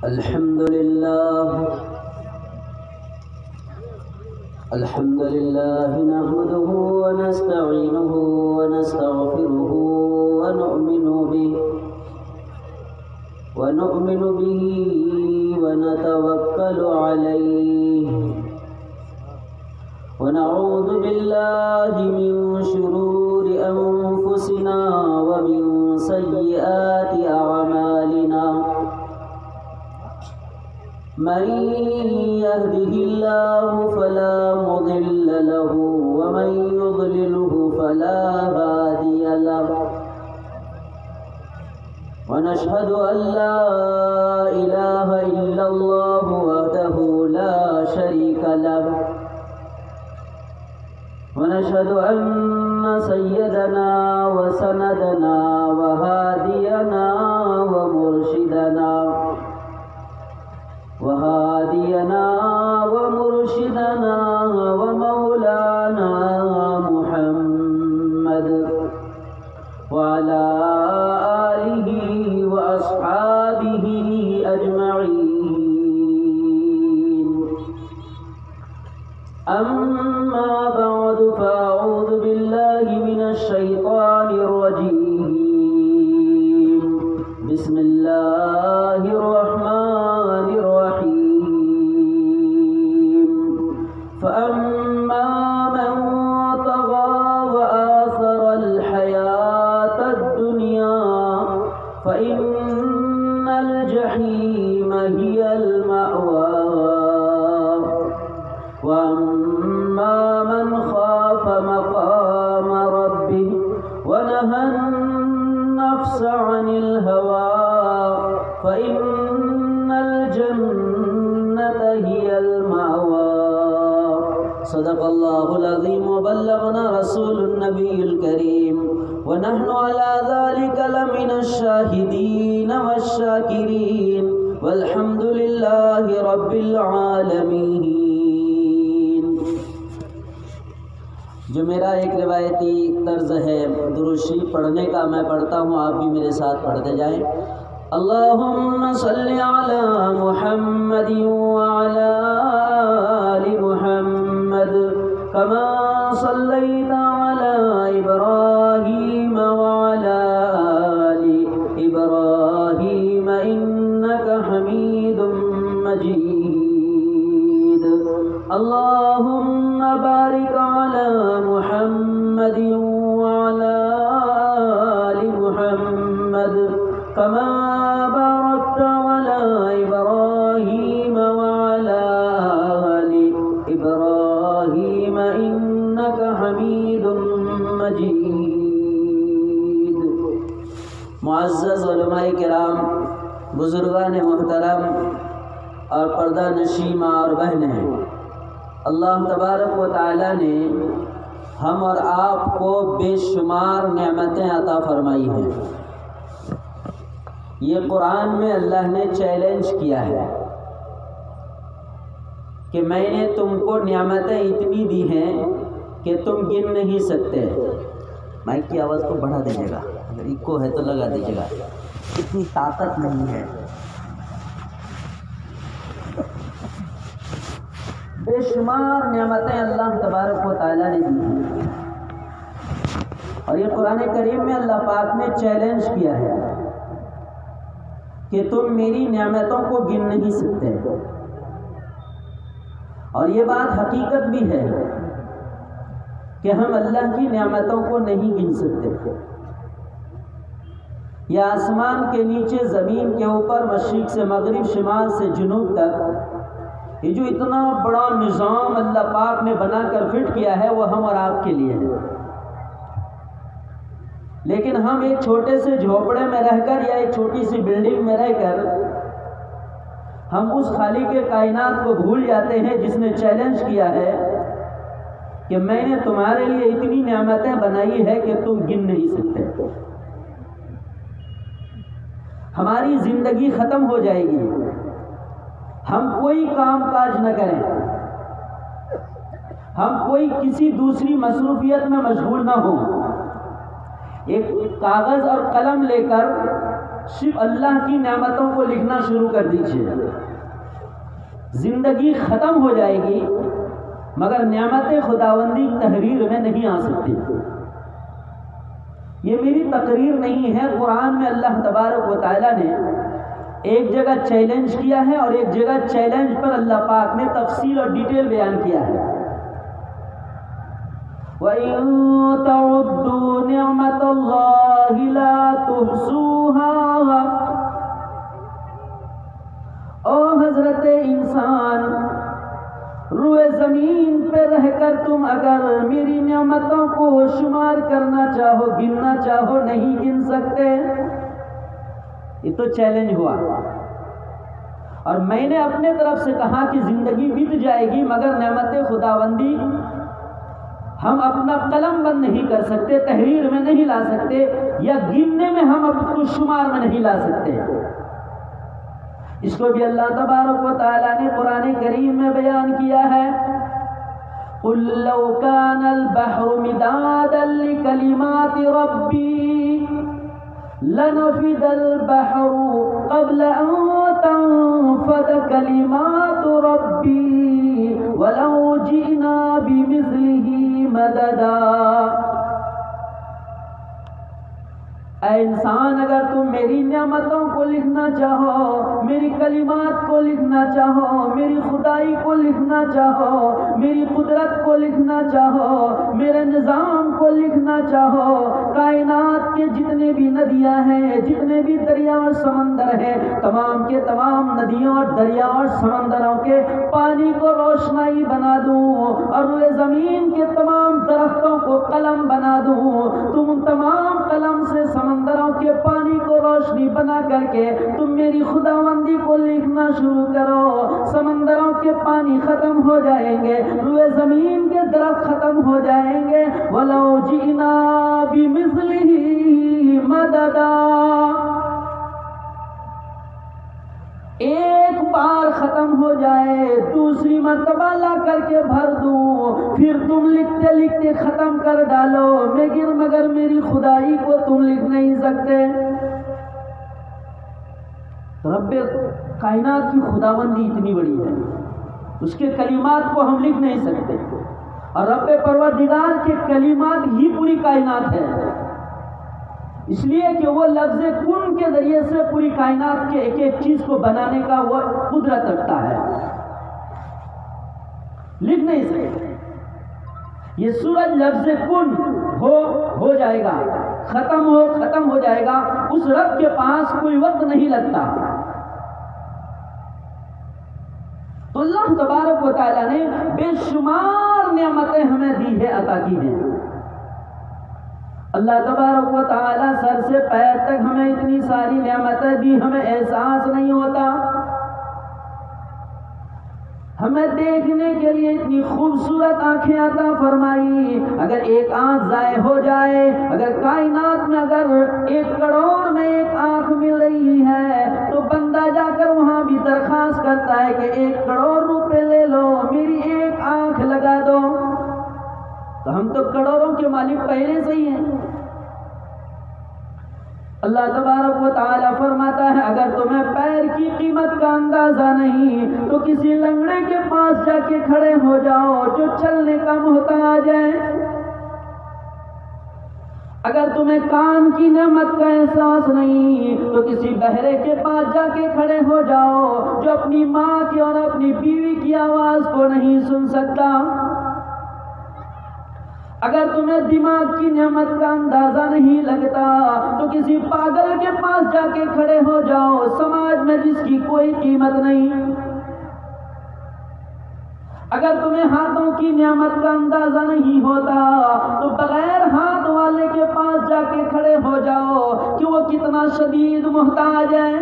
الحمد لله نحمده ونستعينه ونستغفره ونؤمن به ونتوكل عليه ونعوذ بالله من شرور أنفسنا ومن سيئات أعمالنا من يهده الله فلا مضل له ومن يضلله فلا هادي له ونشهد أن لا إله إلا الله وحده لا شريك له ونشهد أن سيدنا وسندنا وهادينا ومرشدنا ومولانا محمد وعلى آله وأصحابه أجمعين. أما بعد فأعوذ بالله من الشيطان الرجيم. بسم الله الرحمن الرحيم. فأما من طغى وآثر الحياة الدنيا فإن الجحيم هي المأوى. وأما من خاف مقام ربه ونهى النفس عن الهوى فإن الجنة هي المأوى. صدق الله العظيم وبلغنا رسول النبي الكريم ونحن على ذلك لمن الشاهدين والشاكرين والحمد لله رب العالمين. جو میرا ایک روایتی طرز ہے درود شریف پڑھنے کا، میں پڑھتا ہوں، آپ بھی میرے ساتھ پڑھتے جائیں. اللہم صلی علی محمد وعلی آل محمد کما صلیت علی ابراہیم وعلی آل ابراہیم انک حمید مجید. اللہم بارک علی محمد وعلی آل محمد کما بارکت علی ابراہیم وعلی آل ابراہیم انک حمید مجید. معزز علماء کرام، بزرگان محترم اور پردہ نشین ماں اور بہنیں، اللہ تبارک و تعالی نے ہم اور آپ کو بے شمار نعمتیں عطا فرمائی ہیں. یہ قرآن میں اللہ نے چیلنج کیا ہے کہ میں نے تم کو نعمتیں اتنی دی ہیں کہ تم گن نہیں سکتے. مائک کی آواز کو بڑھا دیجیے گا، اگر ایکو ہے تو لگا دیجیے گا، اتنی طاقت نہیں ہے. بے شمار نعمتیں اللہ تبارک و تعالیٰ نے دی ہیں، اور یہ قرآن کریم میں اللہ پاک نے چیلنج کیا ہے کہ تم میری نعمتوں کو گن نہیں سکتے. اور یہ بات حقیقت بھی ہے کہ ہم اللہ کی نعمتوں کو نہیں گن سکتے. یہ آسمان کے نیچے، زمین کے اوپر، مشرق سے مغرب، شمال سے جنوب تک، یہ جو اتنا بڑا نظام اللہ پاک نے بنا کر فٹ کیا ہے وہ ہم اور آپ کے لیے ہے. لیکن ہم ایک چھوٹے سے جھوپڑے میں رہ کر یا ایک چھوٹی سی بلڈنگ میں رہ کر ہم اس خالق کائنات کو بھول جاتے ہیں جس نے چیلنج کیا ہے کہ میں نے تمہارے لیے اتنی نعمتیں بنائی ہے کہ تم گن نہیں سکتے. ہماری زندگی ختم ہو جائے گی، ہم کوئی کام کاج نہ کریں، ہم کوئی کسی دوسری مصروفیت میں مشغول نہ ہوں، ایک کاغذ اور قلم لے کر صرف اللہ کی نعمتوں کو لکھنا شروع کر دیجیے. زندگی ختم ہو جائے گی مگر نعمت خداوندی تحریر میں نہیں آ سکتی. یہ میری تقریر نہیں ہے، قرآن میں اللہ تبارک و تعالیٰ نے ایک جگہ چیلنج کیا ہے اور ایک جگہ چیلنج پر اللہ پاک نے تفصیل اور ڈیٹیل بیان کیا ہے. وَإِن تَعُدُّوا نِعْمَةَ اللَّهِ لَا تُحْصُوهَا. او حضرت انسان، روئے زمین پہ رہ کر تم اگر میری نعمتوں کو شمار کرنا چاہو، گننا چاہو، نہیں گن سکتے. یہ تو چیلنج ہوا، اور میں نے اپنے طرف سے کہا کہ زندگی بیت جائے گی مگر نعمت خداوندی ہم اپنا قلم بند نہیں کر سکتے، تحریر میں نہیں لا سکتے، یا گننے میں ہم اپنے شمار میں نہیں لا سکتے. اس کو بھی اللہ تبارک و تعالیٰ نے قرآن کریم میں بیان کیا ہے. قُلْ لَوْ كَانَ الْبَحْرُ مِدَادًا لِكَلِمَاتِ رَبِّي لَنَفِدَ الْبَحْرُ قَبْلَ أَن تَنفَدَ كَلِمَاتُ رَبِّي وَلَوْ جِئْنَا بِمِثْلِهِ مَدَدًا. اے انسان، اگر تم میری نعمتوں کو لکھنا چاہو، میری کلمات کو لکھنا چاہو، میری خدائی کو لکھنا چاہو، میری قدرت کو لکھنا چاہو، میرے نظام کو لکھنا چاہو، کائنات کے جتنے بھی ندیاں ہیں، جتنے بھی دریا اور سمندر ہیں، تمام کے تمام ندیوں اور دریا اور سمندروں کے پانی کو روشنائی بنا دوں اور روئے زمین کے تمام درختوں کو قلم بنا دوں، تم ان تمام قلم سے سمندروں کے پانی کو روشنی بنا کر کے تم میری خداوندی کو لکھنا شروع کرو. سمندروں کے پانی ختم ہو جائیں گے، روئے زمین کے درخت ختم ہو جائیں گے. وَلَوْ جِئْنَا بِمِثْلِهِ مَدَدًا. ایک بار ختم ہو جائے، دوسری مرتبہ لا کر کے بھر دوں، پھر تم لکھتے لکھتے ختم کر ڈالو، مگر میری خدائی کو تم لکھ نہیں سکتے. رب کائنات کی خداوندی اتنی بڑی ہے، اس کے کلمات کو ہم لکھ نہیں سکتے، اور رب پروردگار کے کلمات ہی پوری کائنات ہے. اس لیے کہ وہ لفظ کن کے ذریعے سے پوری کائنات کے ایک ایک چیز کو بنانے کا وہ قدرت رکھتا ہے، لکھ نہیں سکتے. یہ سورج لفظ کن ہو جائے گا، ختم ہو جائے گا، اس رب کے پاس کوئی وقت نہیں لگتا. تو اللہ تبارک و تعالیٰ نے بے شمار نعمتیں ہمیں دی ہے، عطا کی ہیں. اللہ تبارک و تعالیٰ سر سے پیر تک ہمیں اتنی ساری نعمتیں دی، ہمیں احساس نہیں ہوتا. ہمیں دیکھنے کے لیے اتنی خوبصورت آنکھیں عطا فرمائی. اگر ایک آنکھ ضائع ہو جائے، اگر کائنات میں اگر 1 کروڑ میں ایک آنکھ مل رہی ہے تو بندہ جا کر وہاں بھی درخواست کرتا ہے کہ 1 کروڑ روپے لے لو، میری ایک آنکھ لگا دو. تو ہم تو کروڑوں کے مالک پہلے سے ہی ہیں. اللہ تبارک و تعالیٰ فرماتا ہے اگر تمہیں پیر کی قیمت کا اندازہ نہیں تو کسی لنگڑے کے پاس جا کے کھڑے ہو جاؤ جو چلنے کا محتاج ہے. اگر تمہیں کان کی نعمت کا احساس نہیں تو کسی بہرے کے پاس جا کے کھڑے ہو جاؤ جو اپنی ماں کی اور اپنی بیوی کی آواز کو نہیں سن سکتا. اگر تمہیں دماغ کی نعمت کا اندازہ نہیں لگتا تو کسی پاگل کے پاس جا کے کھڑے ہو جاؤ سماج میں جس کی کوئی قیمت نہیں. اگر تمہیں ہاتھوں کی نعمت کا اندازہ نہیں ہوتا تو بغیر ہاتھ والے کے پاس جا کے کھڑے ہو جاؤ کہ وہ کتنا شدید محتاج ہے.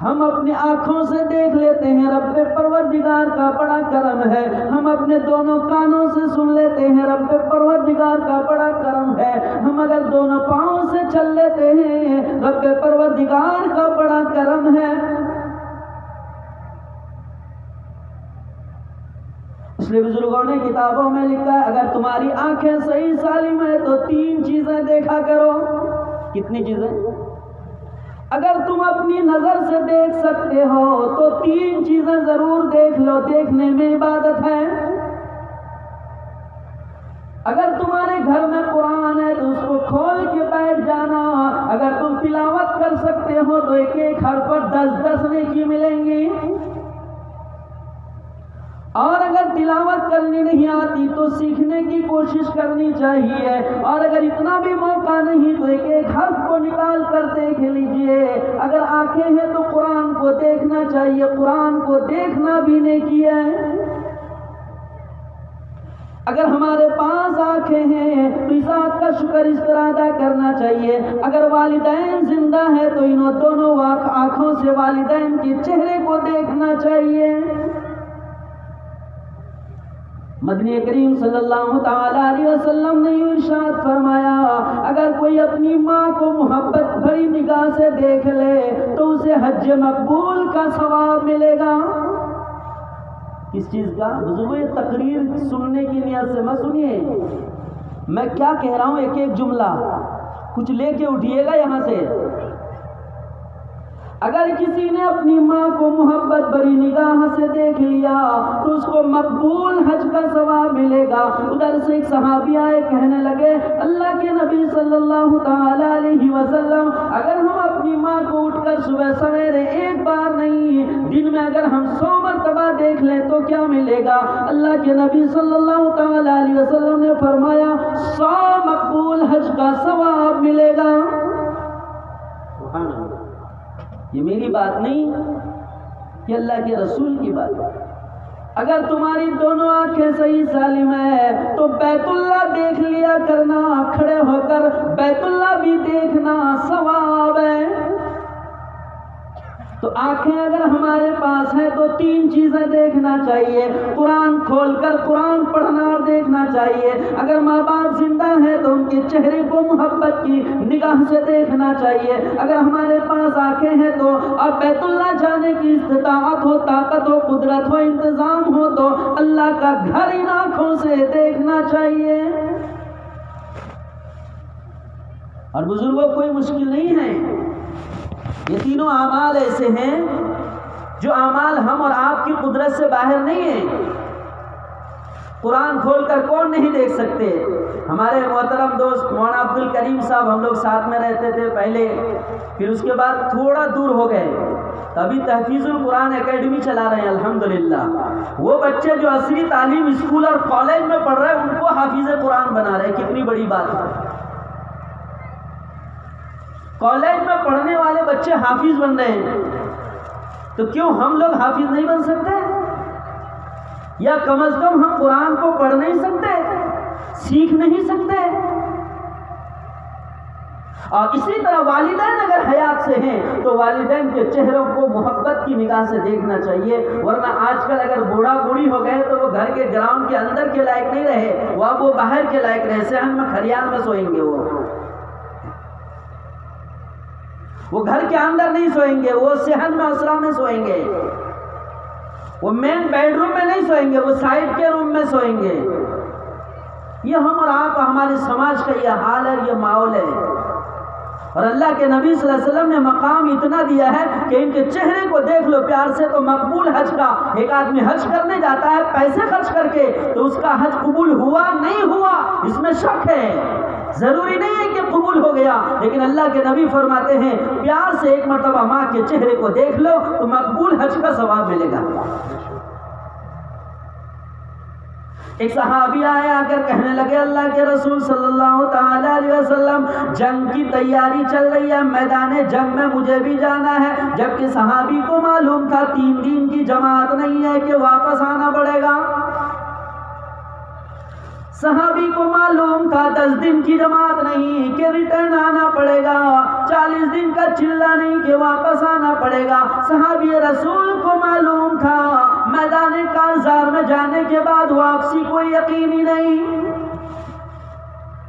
ہم اپنی آنکھوں سے دیکھ لیتے ہیں رب پروردگار کا بڑا کرم ہے، ہم اپنے دونوں کانوں سے سن لیتے ہیں رب پروردگار کا بڑا کرم ہے، ہم اگر دونوں پاؤں سے چل لیتے ہیں رب پروردگار کا بڑا کرم ہے. اس لیے بزرگوں نے کتابوں میں لکھا ہے اگر تمہاری آنکھیں صحیح سالم ہے تو 3 چیزیں دیکھا کرو. کتنی چیزیں؟ اگر تم اپنی نظر سے دیکھ سکتے ہو تو 3 چیزیں ضرور دیکھ لو، دیکھنے میں عبادت ہے۔ اگر تمہارے گھر میں قرآن ہے تو اس کو کھول کے بیٹھ جانا، اگر تم تلاوت کر سکتے ہو تو ایک ایک حرف پر 10 نیکی ملیں گی، اور اگر تلاوت کرنی نہیں آتی تو سیکھنے کی کوشش کرنی چاہیے، اور اگر اتنا بھی موقع نہیں تو ایک ایک حرف کو نکال کر دیکھ لیجئے۔ اگر آنکھیں ہیں تو قرآن کو دیکھنا چاہیے، قرآن کو دیکھنا بھی نیکی ہے۔ اگر ہمارے پاس آنکھیں ہیں تو اس آنکھ کا شکر اس طرح ادا کرنا چاہیے، اگر والدین زندہ ہے تو انہوں دونوں آنکھوں سے والدین کے چہرے کو دیکھنا چاہیے۔ مدنی کریم صلی اللہ تعالی علیہ وسلم نے ارشاد فرمایا، اگر کوئی اپنی ماں کو محبت بھری نگاہ سے دیکھ لے تو اسے حج مقبول کا ثواب ملے گا۔ کس چیز کا؟ بزرگوں یہ تقریر سننے کی نیت سے مت سنیے، میں کیا کہہ رہا ہوں ایک ایک جملہ کچھ لے کے اٹھیے گا یہاں سے۔ اگر کسی نے اپنی ماں کو محبت بھری نگاہ سے دیکھ لیا تو اس کو مقبول حج کا ثواب ملے گا۔ ادھر سے ایک صحابی آئے، کہنے لگے اللہ کے نبی صلی اللہ تعالی علیہ وسلم، اگر ہم اپنی ماں کو اٹھ کر صبح سویرے ایک بار نہیں دن میں اگر ہم 100 مرتبہ دیکھ لیں تو کیا ملے گا؟ اللہ کے نبی صلی اللہ تعالی علیہ وسلم نے فرمایا 100 مقبول حج کا ثواب ملے گا۔ سبحان اللہ، یہ میری بات نہیں، یہ اللہ کے رسول کی بات ہے۔ اگر تمہاری دونوں آنکھیں صحیح سالم ہے تو بیت اللہ دیکھ لیا کرنا، کھڑے ہو کر بیت اللہ بھی دیکھنا ثواب ہے۔ تو آنکھیں اگر ہمارے پاس ہیں تو 3 چیزیں دیکھنا چاہیے، قرآن کھول کر قرآن پڑھنا اور دیکھنا چاہیے۔ اگر ماں باپ زندہ ہیں تو ان کے چہرے کو محبت کی نگاہ سے دیکھنا چاہیے۔ اگر ہمارے پاس آنکھیں ہیں تو اور بیت اللہ جانے کی استطاعت ہو، طاقت ہو، قدرت ہو، انتظام ہو تو اللہ کا گھر ان آنکھوں سے دیکھنا چاہیے۔ اور بزرگوں کوئی مشکل نہیں ہے، یہ تینوں اعمال ایسے ہیں جو اعمال ہم اور آپ کی قدرت سے باہر نہیں ہیں۔ قرآن کھول کر کون نہیں دیکھ سکتے؟ ہمارے محترم دوست مولانا عبد الکریم صاحب، ہم لوگ ساتھ میں رہتے تھے پہلے، پھر اس کے بعد تھوڑا دور ہو گئے، ابھی تحفیظ القرآن اکیڈمی چلا رہے ہیں الحمدللہ۔ وہ بچے جو عصری تعلیم اسکول اور کالج میں پڑھ رہے ہیں ان کو حافظ قرآن بنا رہے ہیں، کتنی بڑی بات ہے۔ کالج میں پڑھنے والے بچے حافظ بن رہے ہیں، تو کیوں ہم لوگ حافظ نہیں بن سکتے؟ یا کم از کم ہم قرآن کو پڑھ نہیں سکتے، سیکھ نہیں سکتے؟ اور اسی طرح والدین اگر حیات سے ہیں تو والدین کے چہروں کو محبت کی نگاہ سے دیکھنا چاہیے، ورنہ آج کل اگر بوڑھا بوڑھی ہو گئے تو وہ گھر کے گراؤنڈ کے اندر کے لائق نہیں رہے، وہ باہر کے لائق رہے، صحن میں کھلیان میں سوئیں گے، وہ گھر کے اندر نہیں سوئیں گے، وہ صحن میں اسرا میں سوئیں گے، وہ مین بیڈ روم میں نہیں سوئیں گے، وہ سائڈ کے روم میں سوئیں گے۔ یہ ہم اور آپ ہمارے سماج کا یہ حال ہے، یہ ماحول ہے۔ اور اللہ کے نبی صلی اللہ علیہ وسلم نے مقام اتنا دیا ہے کہ ان کے چہرے کو دیکھ لو پیار سے تو مقبول حج کا۔ ایک آدمی حج کرنے جاتا ہے پیسے خرچ کر کے تو اس کا حج قبول ہوا نہیں ہوا اس میں شک ہے، ضروری نہیں ہے کہ قبول ہو گیا، لیکن اللہ کے نبی فرماتے ہیں پیار سے ایک مرتبہ ماں کے چہرے کو دیکھ لو تو مقبول حج کا ثواب ملے گا۔ ایک صحابی آئے، آ کر کہنے لگے اللہ کے رسول صلی اللہ تعالی علیہ وسلم جنگ کی تیاری چل رہی ہے، میدان جنگ میں مجھے بھی جانا ہے، جبکہ صحابی کو معلوم تھا 3 دن کی جماعت نہیں ہے کہ واپس آنا پڑے گا، صحابی کو معلوم تھا 10 دن کی جماعت نہیں کہ ریٹرن آنا پڑے گا، 40 دن کا چلہ نہیں کہ واپس آنا پڑے گا۔ صحابی رسول کو معلوم تھا میدان کارزار میں جانے کے بعد واپسی کوئی یقینی نہیں،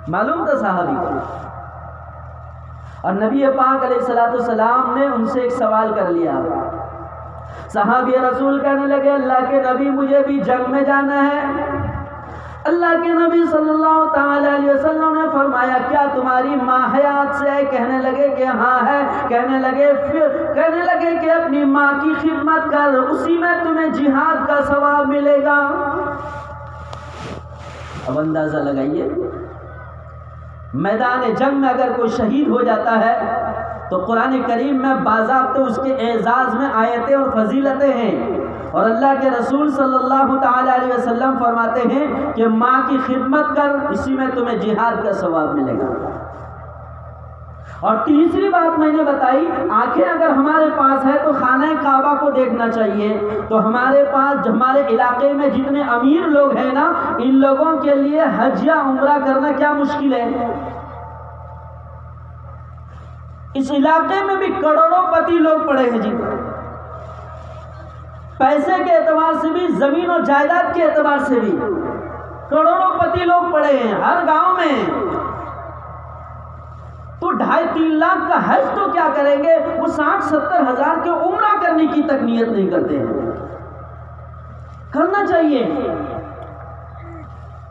معلوم تھا صحابی کو۔ اور نبی پاک علیہ السلام نے ان سے ایک سوال کر لیا، صحابی رسول کہنے لگے اللہ کے نبی مجھے بھی جنگ میں جانا ہے، اللہ کے نبی صلی اللہ تعالی علیہ وسلم نے فرمایا کیا تمہاری ماں حیات سے ہے؟ کہنے لگے کہ ہاں ہے۔ کہنے لگے کہ اپنی ماں کی خدمت کر، اسی میں تمہیں جہاد کا ثواب ملے گا۔ اب اندازہ لگائیے، میدان جنگ میں اگر کوئی شہید ہو جاتا ہے تو قرآن کریم میں باضابطہ اس کے اعزاز میں آیتیں اور فضیلتیں ہیں، اور اللہ کے رسول صلی اللہ تعالی علیہ وسلم فرماتے ہیں کہ ماں کی خدمت کر، اسی میں تمہیں جہاد کا ثواب ملے گا۔ اور تیسری بات میں نے بتائی، آنکھیں اگر ہمارے پاس ہے تو خانہ کعبہ کو دیکھنا چاہیے۔ تو ہمارے پاس ہمارے علاقے میں جتنے امیر لوگ ہیں نا، ان لوگوں کے لیے حج یا عمرہ کرنا کیا مشکل ہے۔ اس علاقے میں بھی کروڑوں پتی لوگ پڑے ہیں جی، پیسے کے اعتبار سے بھی، زمین و جائیداد کے اعتبار سے بھی کروڑوں پتی لوگ پڑے ہیں ہر گاؤں میں۔ تو 2.5-3 لاکھ کا حج تو کیا کریں گے، وہ 60-70 ہزار کے عمرہ کرنے کی تک نیت نہیں کرتے ہیں۔ کرنا چاہیے،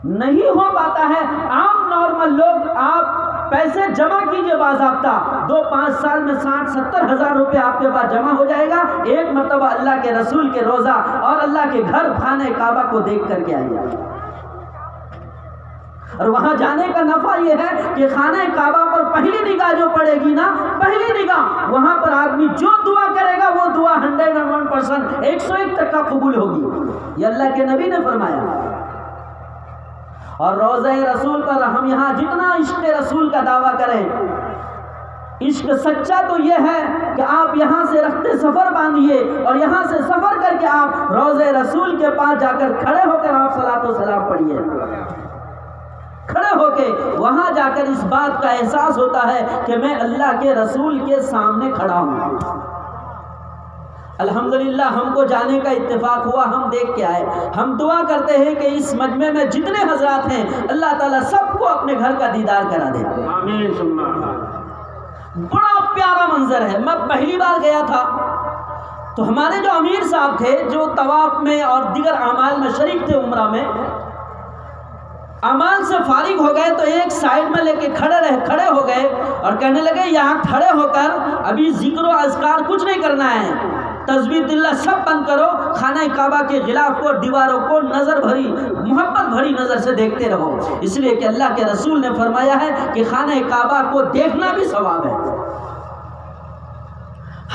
نہیں ہو پاتا ہے۔ عام نارمل لوگ آپ پیسے جمع کیجئے باضابطہ، 2-5 سال میں 60-70 ہزار روپے آپ کے پاس جمع ہو جائے گا۔ ایک مرتبہ اللہ کے رسول کے روضہ اور اللہ کے گھر خانہ کعبہ کو دیکھ کر کے آئیے۔ اور وہاں جانے کا نفع یہ ہے کہ خانہ کعبہ پر پہلی نگاہ جو پڑے گی نا، پہلی نگاہ وہاں پر آدمی جو دعا کرے گا وہ دعا 101%، 101 تک کا قبول ہوگی، یہ اللہ کے نبی نے فرمایا۔ اور روضہ رسول پر ہم یہاں جتنا عشق رسول کا دعویٰ کریں، عشق سچا تو یہ ہے کہ آپ یہاں سے رخت سفر باندھیے اور یہاں سے سفر کر کے آپ روضہ رسول کے پاس جا کر کھڑے ہو کر آپ صلاۃ و سلام پڑھیے۔ کھڑے ہو کے وہاں جا کر اس بات کا احساس ہوتا ہے کہ میں اللہ کے رسول کے سامنے کھڑا ہوں۔ الحمدللہ ہم کو جانے کا اتفاق ہوا، ہم دیکھ کے آئے۔ ہم دعا کرتے ہیں کہ اس مجمع میں جتنے حضرات ہیں اللہ تعالیٰ سب کو اپنے گھر کا دیدار کرا دے۔ آمین۔ بڑا پیارا منظر ہے۔ میں پہلی بار گیا تھا تو ہمارے جو امیر صاحب تھے، جو طواف میں اور دیگر اعمال میں شریک تھے، عمرہ میں اعمال سے فارغ ہو گئے تو ایک سائڈ میں لے کے کھڑے ہو گئے اور کہنے لگے یہاں کھڑے ہو کر ابھی ذکر و اذکار کچھ نہیں کرنا ہے، تسبیح اللہ سب بند کرو، خانہ کعبہ کے غلاف کو، دیواروں کو نظر بھری محبت بھری نظر سے دیکھتے رہو، اس لیے کہ اللہ کے رسول نے فرمایا ہے کہ خانہ کعبہ کو دیکھنا بھی ثواب ہے۔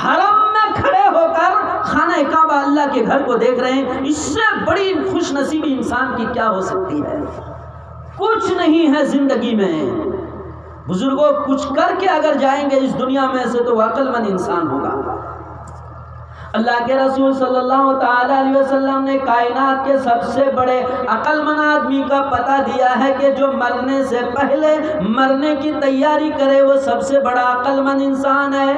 حرم میں کھڑے ہو کر خانہ کعبہ اللہ کے گھر کو دیکھ رہے ہیں، اس سے بڑی خوش نصیبی انسان کی کیا ہو سکتی ہے؟ کچھ نہیں ہے زندگی میں بزرگوں، کچھ کر کے اگر جائیں گے اس دنیا میں سے تو عقل مند انسان ہوگا۔ اللہ کے رسول صلی اللہ تعالی علیہ وسلم نے کائنات کے سب سے بڑے عقل مند آدمی کا پتہ دیا ہے کہ جو مرنے سے پہلے مرنے کی تیاری کرے وہ سب سے بڑا عقل مند انسان ہے،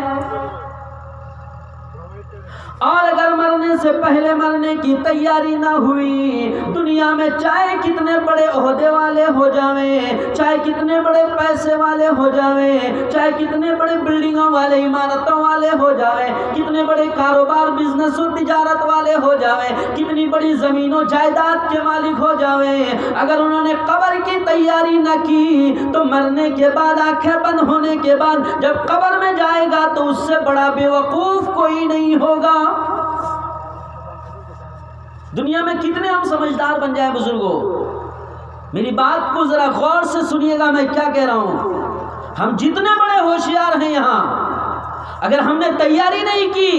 اور اگر مرنے سے پہلے مرنے کی تیاری نہ ہوئی، دنیا میں چاہے کتنے بڑے عہدے والے ہو جاویں، چاہے کتنے بڑے پیسے والے ہو جاویں، چاہے کتنے بڑے بلڈنگوں والے عمارتوں والے ہو جاویں، کتنے بڑے کاروبار بزنس و تجارت والے ہو جاویں، کتنی بڑی زمین و جائیداد کے مالک ہو جاویں، اگر انہوں نے قبر کی تیاری نہ کی تو مرنے کے بعد، آنکھیں بند ہونے کے بعد جب قبر میں جائے گا تو اس سے بڑا بے وقوف کوئی نہیں ہوگا۔ دنیا میں کتنے ہم سمجھدار بن جائیں بزرگوں، میری بات کو ذرا غور سے سنیے گا میں کیا کہہ رہا ہوں۔ ہم جتنے بڑے ہوشیار ہیں یہاں، اگر ہم نے تیاری نہیں کی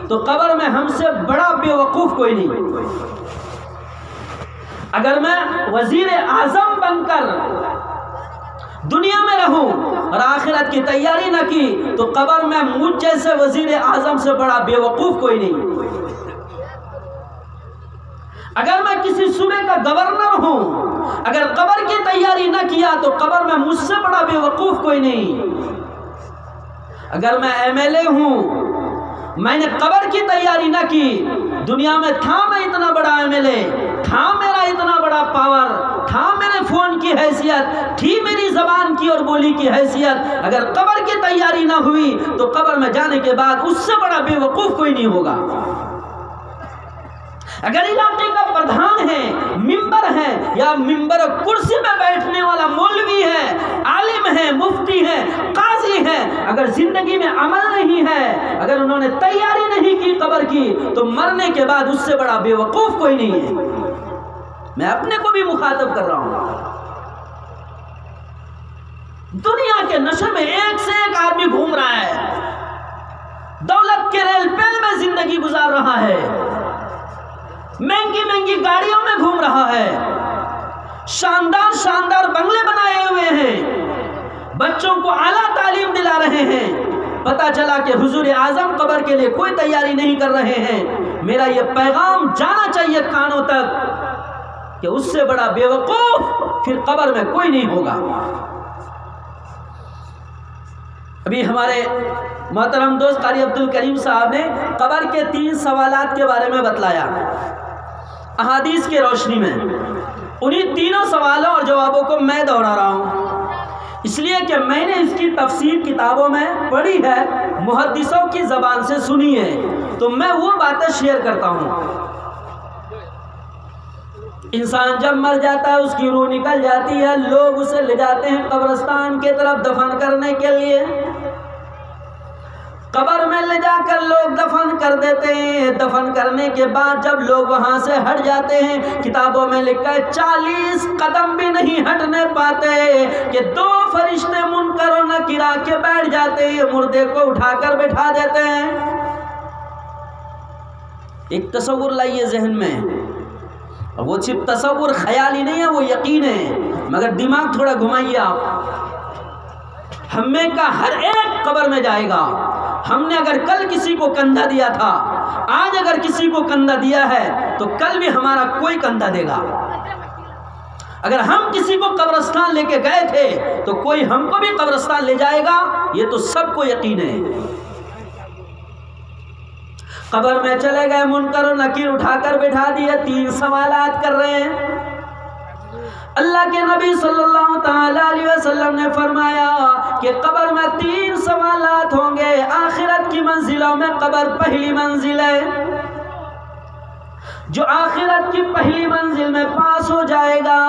تو قبر میں ہم سے بڑا بے وقوف کوئی نہیں۔ اگر میں وزیر اعظم بن کر دنیا میں رہوں اور آخرت کی تیاری نہ کی تو قبر میں مجھ جیسے وزیر اعظم سے بڑا بے وقوف کوئی نہیں۔ اگر میں کسی صوبے کا گورنر ہوں، اگر قبر کی تیاری نہ کیا تو قبر میں مجھ سے بڑا بے وقوف کوئی نہیں۔ اگر میں MLA ہوں، میں نے قبر کی تیاری نہ کی، دنیا میں تھا میں اتنا بڑا MLA، تھا میرا اتنا بڑا پاور، تھا میرے فون کی حیثیت، تھی میری زبان کی اور بولی کی حیثیت، اگر قبر کی تیاری نہ ہوئی تو قبر میں جانے کے بعد اس سے بڑا بے وقوف کوئی نہیں ہوگا۔ اگر علاقے کا پردھان ہے، ممبر ہے، یا ممبر کرسی میں بیٹھنے والا مولوی ہے، عالم ہے، مفتی ہے، قاضی ہے، اگر زندگی میں عمل نہیں ہے، اگر انہوں نے تیاری نہیں کی قبر کی، تو مرنے کے بعد اس سے بڑا بے وقوف کوئی نہیں ہے۔ میں اپنے کو بھی مخاطب کر رہا ہوں۔ دنیا کے نشے میں ایک سے ایک آدمی گھوم رہا ہے، دولت کے ریل پیل میں زندگی گزار رہا ہے، مہنگی مہنگی گاڑیوں میں گھوم رہا ہے، شاندار شاندار بنگلے بنائے ہوئے ہیں، بچوں کو اعلیٰ تعلیم دلا رہے ہیں۔ پتہ چلا کہ حضور اعظم قبر کے لیے کوئی تیاری نہیں کر رہے ہیں۔ میرا یہ پیغام جانا چاہیے کانوں تک کہ اس سے بڑا بے وقوف پھر قبر میں کوئی نہیں ہوگا۔ ابھی ہمارے محترم دوست قاری عبدالکریم صاحب نے قبر کے 3 سوالات کے بارے میں بتلایا احادیث کی روشنی میں۔ انہی تینوں سوالوں اور جوابوں کو میں دوہرا رہا ہوں، اس لیے کہ میں نے اس کی تفسیر کتابوں میں پڑھی ہے، محدثوں کی زبان سے سنی ہے، تو میں وہ باتیں شیئر کرتا ہوں۔ انسان جب مر جاتا ہے اس کی روح نکل جاتی ہے، لوگ اسے لے جاتے ہیں قبرستان کی طرف دفن کرنے کے لیے۔ قبر میں لے جا کر لوگ دفن کر دیتے ہیں۔ دفن کرنے کے بعد جب لوگ وہاں سے ہٹ جاتے ہیں، کتابوں میں لکھا ہے 40 قدم بھی نہیں ہٹنے پاتے کہ 2 فرشتے منکر و نکیر آ کے بیٹھ جاتے ہیں، مردے کو اٹھا کر بٹھا دیتے ہیں۔ ایک تصور لائیے ذہن میں، اور وہ صرف تصور خیالی نہیں ہے، وہ یقین ہے، مگر دماغ تھوڑا گھمائیے آپ۔ ہم میں کا ہر ایک قبر میں جائے گا۔ ہم نے اگر کل کسی کو کندھا دیا تھا، آج اگر کسی کو کندھا دیا ہے تو کل بھی ہمارا کوئی کندھا دے گا۔ اگر ہم کسی کو قبرستان لے کے گئے تھے تو کوئی ہم کو بھی قبرستان لے جائے گا، یہ تو سب کو یقین ہے۔ قبر میں چلے گئے، منکر و نکیر اٹھا کر بٹھا دیے، 3 سوالات کر رہے ہیں۔ اللہ کے نبی صلی اللہ تعالی علیہ وسلم نے فرمایا کہ قبر میں 3 سوالات ہوں گے۔ آخرت کی منزلوں میں قبر پہلی منزل ہے۔ جو آخرت کی پہلی منزل میں پاس ہو جائے گا،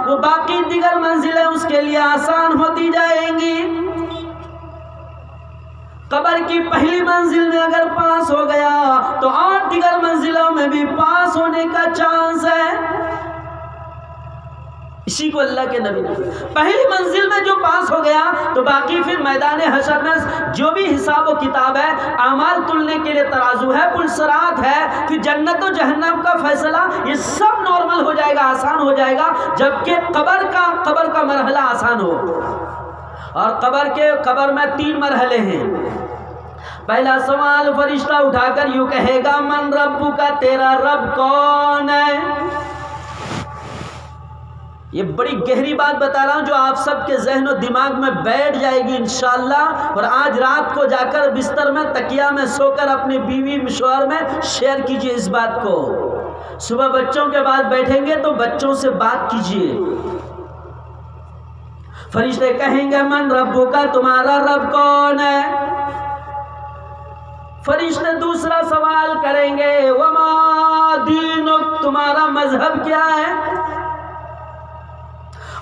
وہ باقی دیگر منزلیں اس کے لیے آسان ہوتی جائیں گی۔ قبر کی پہلی منزل میں اگر پاس ہو گیا تو اور دیگر منزلوں میں بھی پاس ہونے کا چانس ہے۔ اسی کو اللہ کے نبی نے پہلی منزل میں جو پاس ہو گیا تو باقی پھر میدان حشر میں جو بھی حساب و کتاب ہے، اعمال تلنے کے لیے ترازو ہے، پلسرات ہے، پھر جنت و جہنم کا فیصلہ، یہ سب نارمل ہو جائے گا، آسان ہو جائے گا، جبکہ قبر کا مرحلہ آسان ہو۔ اور قبر میں 3 مرحلے ہیں۔ پہلا سوال فرشتہ اٹھا کر یوں کہے گا، من ربک، تیرا رب کون ہے؟ یہ بڑی گہری بات بتا رہا ہوں جو آپ سب کے ذہن و دماغ میں بیٹھ جائے گی انشاءاللہ، اور آج رات کو جا کر بستر میں تکیہ میں سو کر اپنی بیوی مشوار میں شیئر کیجئے اس بات کو۔ صبح بچوں کے بعد بیٹھیں گے تو بچوں سے بات کیجئے۔ فرشتے کہیں گے من ربک، تمہارا رب کون ہے؟ فرشتے دوسرا سوال کریں گے وما دینک، تمہارا مذہب کیا ہے؟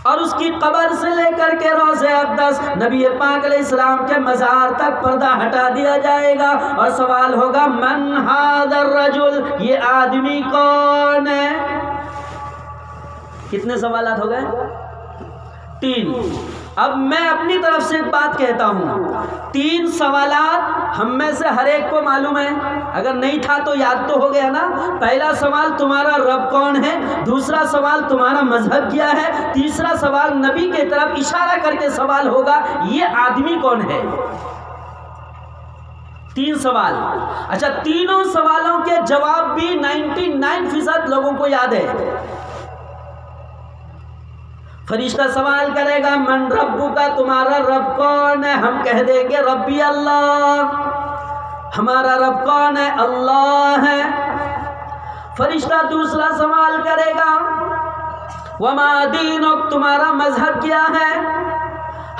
اور اس کی قبر سے لے کر کے روضہ اقدس نبی پاک علیہ السلام کے مزار تک پردہ ہٹا دیا جائے گا، اور سوال ہوگا من ھذا الرجل، یہ آدمی کون ہے؟ کتنے سوالات ہو گئے؟ 3۔ اب میں اپنی طرف سے ایک بات کہتا ہوں، 3 سوالات ہم میں سے ہر ایک کو معلوم ہے، اگر نہیں تھا تو یاد تو ہو گیا نا۔ پہلا سوال تمہارا رب کون ہے، دوسرا سوال تمہارا مذہب کیا ہے، تیسرا سوال نبی کی طرف اشارہ کر کے سوال ہوگا یہ آدمی کون ہے۔ 3 سوال۔ اچھا، تینوں سوالوں کے جواب بھی 99% لوگوں کو یاد ہے۔ فرشتہ سوال کرے گا من ربک، تمہارا رب کون ہے؟ ہم کہہ دیں گے ربی اللہ، ہمارا رب کون ہے؟ اللہ ہے۔ فرشتہ دوسرا سوال کرے گا وما دینک، تمہارا مذہب کیا ہے؟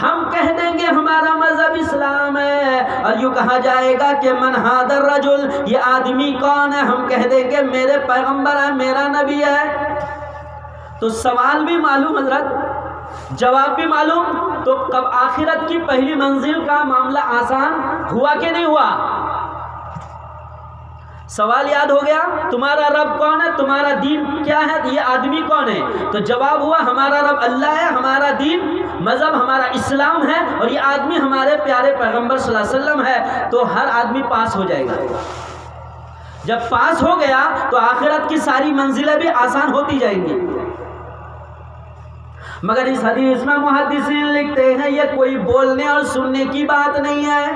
ہم کہہ دیں گے ہمارا مذہب اسلام ہے، اور یوں کہا جائے گا کہ من ھذا الرجل، یہ آدمی کون ہے؟ ہم کہہ دیں کہ میرے پیغمبر ہے، میرا نبی ہے۔ تو سوال بھی معلوم حضرت، جواب بھی معلوم، تو کب آخرت کی پہلی منزل کا معاملہ آسان ہوا کہ نہیں ہوا؟ سوال یاد ہو گیا، تمہارا رب کون ہے، تمہارا دین کیا ہے، یہ آدمی کون ہے؟ تو جواب ہوا ہمارا رب اللہ ہے، ہمارا دین مذہب ہمارا اسلام ہے، اور یہ آدمی ہمارے پیارے پیغمبر صلی اللہ علیہ وسلم ہے۔ تو ہر آدمی پاس ہو جائے گا۔ جب پاس ہو گیا تو آخرت کی ساری منزلیں بھی آسان ہوتی جائیں گی۔ مگر اس حدیث میں محدثین لکھتے ہیں یہ کوئی بولنے اور سننے کی بات نہیں ہے۔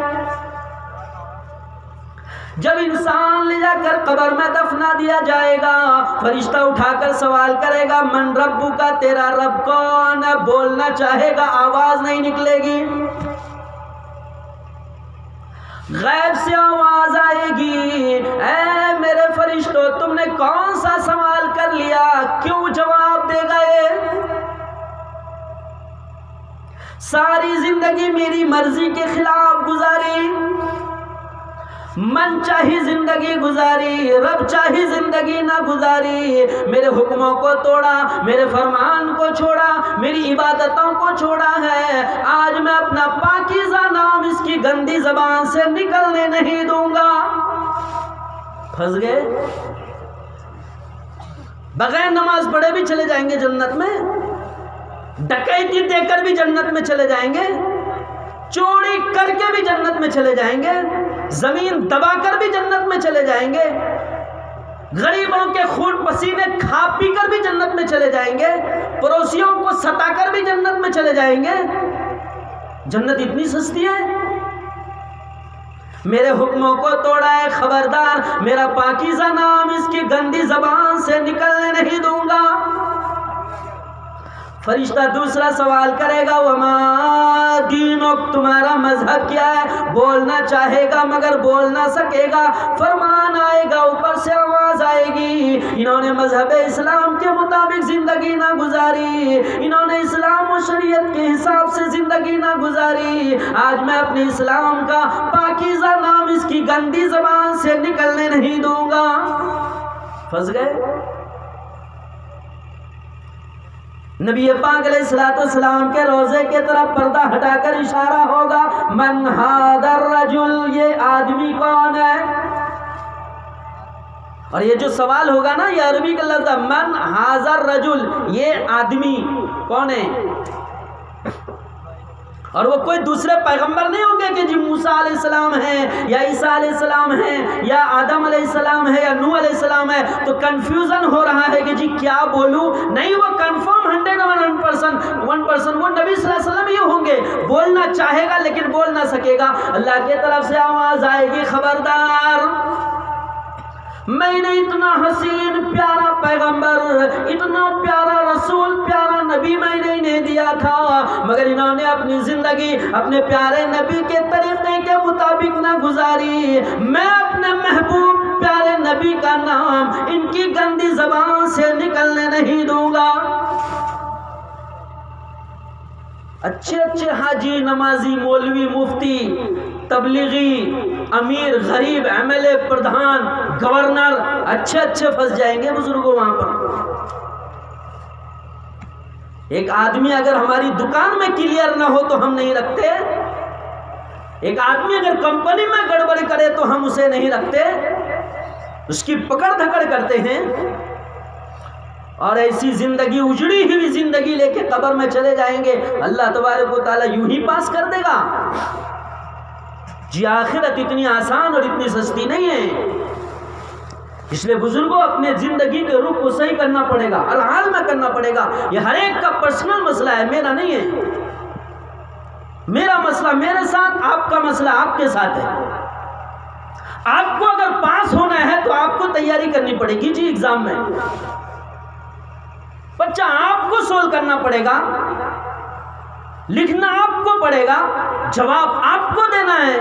جب انسان لے جا کر قبر میں دفنا دیا جائے گا، فرشتہ اٹھا کر سوال کرے گا من ربو کا، تیرا رب کون ہے؟ بولنا چاہے گا، آواز نہیں نکلے گی۔ غیب سے آواز آئے گی، اے میرے فرشتوں تم نے کون سا سوال کر لیا، کیوں جواب دے گئے؟ ساری زندگی میری مرضی کے خلاف گزاری، من چاہی زندگی گزاری، رب چاہی زندگی نہ گزاری، میرے حکموں کو توڑا، میرے فرمان کو چھوڑا، میری عبادتوں کو چھوڑا ہے، آج میں اپنا پاکیزہ نام اس کی گندی زبان سے نکلنے نہیں دوں گا۔ پھنس گئے، بغیر نماز پڑھے بھی چلے جائیں گے جنت میں، ڈکیتی دے کر بھی جنت میں چلے جائیں گے، چوری کر کے بھی جنت میں چلے جائیں گے، زمین دبا کر بھی جنت میں چلے جائیں گے، غریبوں کے خون پسینے کھا پی کر بھی جنت میں چلے جائیں گے، پڑوسیوں کو ستا کر بھی جنت میں چلے جائیں گے۔ جنت اتنی سستی ہے؟ میرے حکموں کو توڑا ہے، خبردار میرا پاکیزہ نام اس کی گندی زبان سے نکلنے نہیں دوں گا۔ فرشتہ دوسرا سوال کرے گا وما دینک، تمہارا مذہب کیا ہے؟ بولنا چاہے گا مگر بول نہ سکے گا۔ فرمان آئے گا، اوپر سے آواز آئے گی، انہوں نے مذہب اسلام کے مطابق زندگی نہ گزاری، انہوں نے اسلام و شریعت کے حساب سے زندگی نہ گزاری، آج میں اپنے اسلام کا پاکیزہ نام اس کی گندی زبان سے نکلنے نہیں دوں گا۔ پھنس گئے۔ نبی پاک علیہ السلام کے روضے کے طرف پردہ ہٹا کر اشارہ ہوگا من ھذا الرجل، یہ آدمی کون ہے؟ اور یہ جو سوال ہوگا نا، یہ عربی کا لفظ ہے من ھذا الرجل، یہ آدمی کون ہے؟ اور وہ کوئی دوسرے پیغمبر نہیں ہوں گے کہ جی موسیٰ علیہ السلام ہیں یا عیسیٰ علیہ السلام ہیں یا آدم علیہ السلام ہے یا نوح علیہ السلام ہے، تو کنفیوژن ہو رہا ہے کہ جی کیا بولوں۔ نہیں، وہ کنفرم 101% وہ نبی صلی اللہ علیہ وسلم یہ ہوں گے، بولنا چاہے گا لیکن بول نہ سکے گا۔ اللہ کی طرف سے آواز آئے گی خبردار، میں نے اتنا حسین پیارا پیغمبر، اتنا پیارا رسول، پیارا نبی میں نے انہیں دیا تھا، مگر انہوں نے اپنی زندگی اپنے پیارے نبی کے طریقے کے مطابق نہ گزاری۔ میں اپنے محبوب پیارے نبی کا نام ان کی گندی زبان سے نکلنے نہیں دوں گا۔ اچھے اچھے حاجی، نمازی، مولوی، مفتی، تبلیغی، امیر، غریب، ایم ایل اے، پردھان، گورنر، اچھے اچھے پھنس جائیں گے بزرگوں وہاں پر۔ ایک آدمی اگر ہماری دکان میں کلیئر نہ ہو تو ہم نہیں رکھتے، ایک آدمی اگر کمپنی میں گڑبڑ کرے تو ہم اسے نہیں رکھتے، اس کی پکڑ دھکڑ کرتے ہیں، اور ایسی زندگی، اجڑی ہوئی زندگی لے کے قبر میں چلے جائیں گے، اللہ تبارک و تعالیٰ یوں ہی پاس کر دے گا؟ جی آخرت اتنی آسان اور اتنی سستی نہیں ہے، اس لیے بزرگوں اپنے زندگی کے رخ کو صحیح کرنا پڑے گا، ہر حال میں کرنا پڑے گا۔ یہ ہر ایک کا پرسنل مسئلہ ہے، میرا نہیں ہے۔ میرا مسئلہ میرے ساتھ، آپ کا مسئلہ آپ کے ساتھ ہے۔ آپ کو اگر پاس ہونا ہے تو آپ کو تیاری کرنی پڑے گی جی ایگزام میں، بچہ آپ کو سولو کرنا پڑے گا، لکھنا آپ کو پڑے گا، جواب آپ کو دینا ہے۔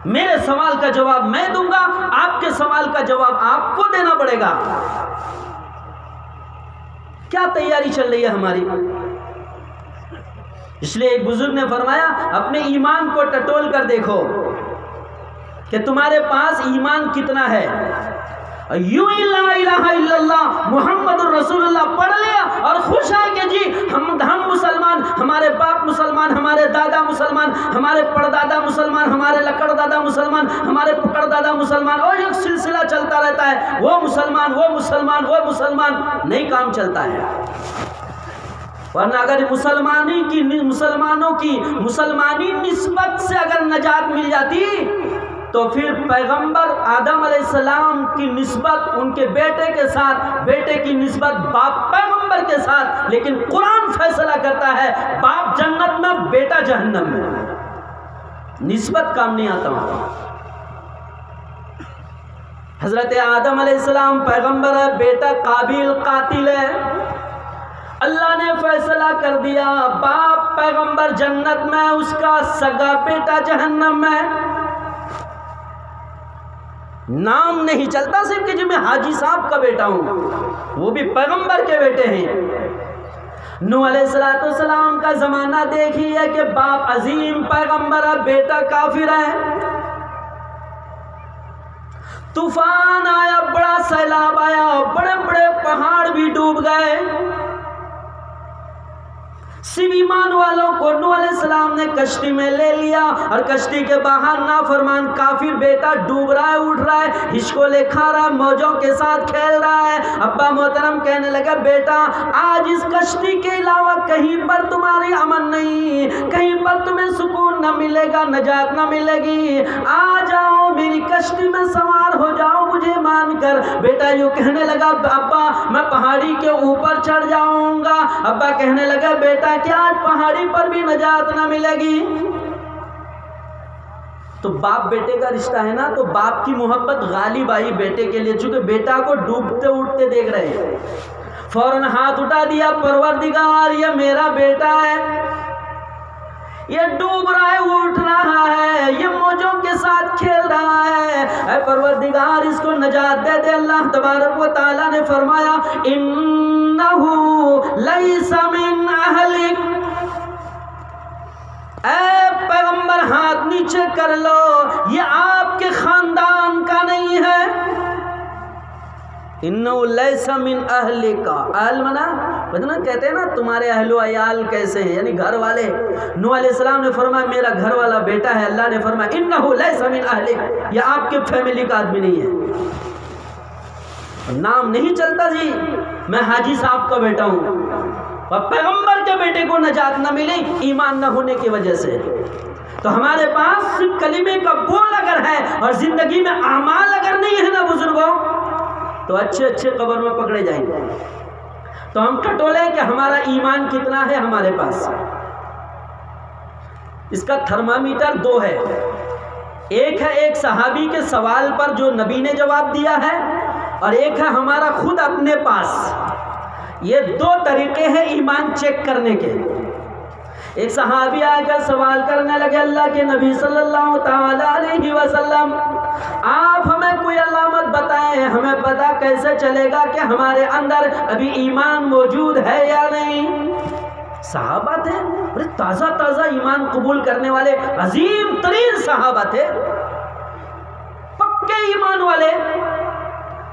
میرے سوال کا جواب میں دوں گا، آپ کے سوال کا جواب آپ کو دینا پڑے گا۔ کیا تیاری چل رہی ہے ہماری؟ اس لیے ایک بزرگ نے فرمایا اپنے ایمان کو ٹٹول کر دیکھو کہ تمہارے پاس ایمان کتنا ہے. یوں ہی لا الہ الا اللہ محمد الرسول اللہ پڑھ لیا اور خوش ہے کہ جی ہم مسلمان، ہمارے باپ مسلمان، ہمارے دادا مسلمان، ہمارے پردادا مسلمان، ہمارے لکڑ دادا مسلمان، ہمارے پکڑ دادا مسلمان، اور ایک سلسلہ چلتا رہتا ہے، وہ مسلمان، وہ مسلمان، وہ مسلمان. نہیں کام چلتا ہے. ورنہ اگر مسلمانوں کی مسلمانی نسبت سے اگر نجات مل جاتی تو پھر پیغمبر آدم علیہ السلام کی نسبت ان کے بیٹے کے ساتھ، بیٹے کی نسبت باپ پیغمبر کے ساتھ. لیکن قرآن فیصلہ کرتا ہے باپ جنت میں، بیٹا جہنم میں. نسبت کام نہیں آتا. حضرت آدم علیہ السلام پیغمبر ہے، بیٹا قابیل قاتل ہے. اللہ نے فیصلہ کر دیا باپ پیغمبر جنت میں، اس کا سگا بیٹا جہنم میں. نام نہیں چلتا صرف کہ جو میں حاجی صاحب کا بیٹا ہوں، وہ بھی پیغمبر کے بیٹے ہیں. نوح علیہ السلام کا زمانہ دیکھیے کہ باپ عظیم پیغمبر ہے، بیٹا کافر ہے. طوفان آیا، بڑا سیلاب آیا، بڑے بڑے پہاڑ بھی ڈوب گئے. صرف ایمان والوں کو نوح علیہ السلام نے کشتی میں لے لیا اور کشتی کے باہر نافرمان کافر بیٹا ڈوب رہا ہے، اٹھ رہا ہے، ہچکولے کھا رہا ہے، موجوں کے ساتھ کھیل رہا ہے. ابا محترم کہنے لگا بیٹا آج اس کشتی کے علاوہ کہیں پر تمہاری امن نہیں، کہیں پر تمہیں سکون نہ ملے گا، نجات نہ ملے گی. آ جاؤ میری کشتی میں سوار ہو جاؤ مجھے مان کر. بیٹا یوں کہنے لگا ابا میں پہاڑی کے اوپر چڑھ جاؤں گا. ابا کہنے لگا بیٹا کیا آج پہاڑی پر بھی نجات نہ ملے گی؟ تو باپ بیٹے کا رشتہ ہے نا، تو باپ کی محبت غالب آئی بیٹے کے لیے. چونکہ بیٹا کو ڈوبتے اٹھتے دیکھ رہے ہیں، فوراً ہاتھ اٹھا دیا، پروردگار یہ میرا بیٹا ہے، یہ ڈوب رہا ہے، اٹھ رہا ہے، یہ موجوں کے ساتھ کھیل رہا ہے، اے پروردگار اس کو نجات دے دے. اللہ تبارک و تعالیٰ نے فرمایا انہو لیس من اہلک. اے پیغمبر ہاتھ نیچے کر لو، یہ آپ کے خاندان کا نہیں ہے. انہو لیس من اہلک. اہل منا بدنا کہتے ہیں نا تمہارے اہل و عیال کیسے ہیں، یعنی گھر والے. نوح علیہ السلام نے فرمایا میرا گھر والا بیٹا ہے. اللہ نے فرمایا انہو لیس من اہلک، یہ آپ کے فیملی کا آدمی نہیں ہے. نام نہیں چلتا جی میں حاجی صاحب کا بیٹا ہوں، اور پیغمبر کے بیٹے کو نجات نہ ملے ایمان نہ ہونے کی وجہ سے. تو ہمارے پاس صرف کلمے کا بول اگر ہے اور زندگی میں اعمال اگر نہیں ہے نا بزرگوں، تو اچھے اچھے قبر میں پکڑے جائیں گے. تو ہم ٹٹولے کہ ہمارا ایمان کتنا ہے ہمارے پاس. اس کا تھرمامیٹر دو ہے. ایک ہے ایک صحابی کے سوال پر جو نبی نے جواب دیا ہے، اور ایک ہے ہمارا خود اپنے پاس. یہ دو طریقے ہیں ایمان چیک کرنے کے. ایک صحابی آ کر سوال کرنے لگے اللہ کے نبی صلی اللہ تعالی علیہ وسلم آپ ہمیں کوئی علامت بتائیں، ہمیں پتہ کیسے چلے گا کہ ہمارے اندر ابھی ایمان موجود ہے یا نہیں. صحابہ تھے بڑے تازہ تازہ ایمان قبول کرنے والے عظیم ترین صحابہ تھے، پکے ایمان والے،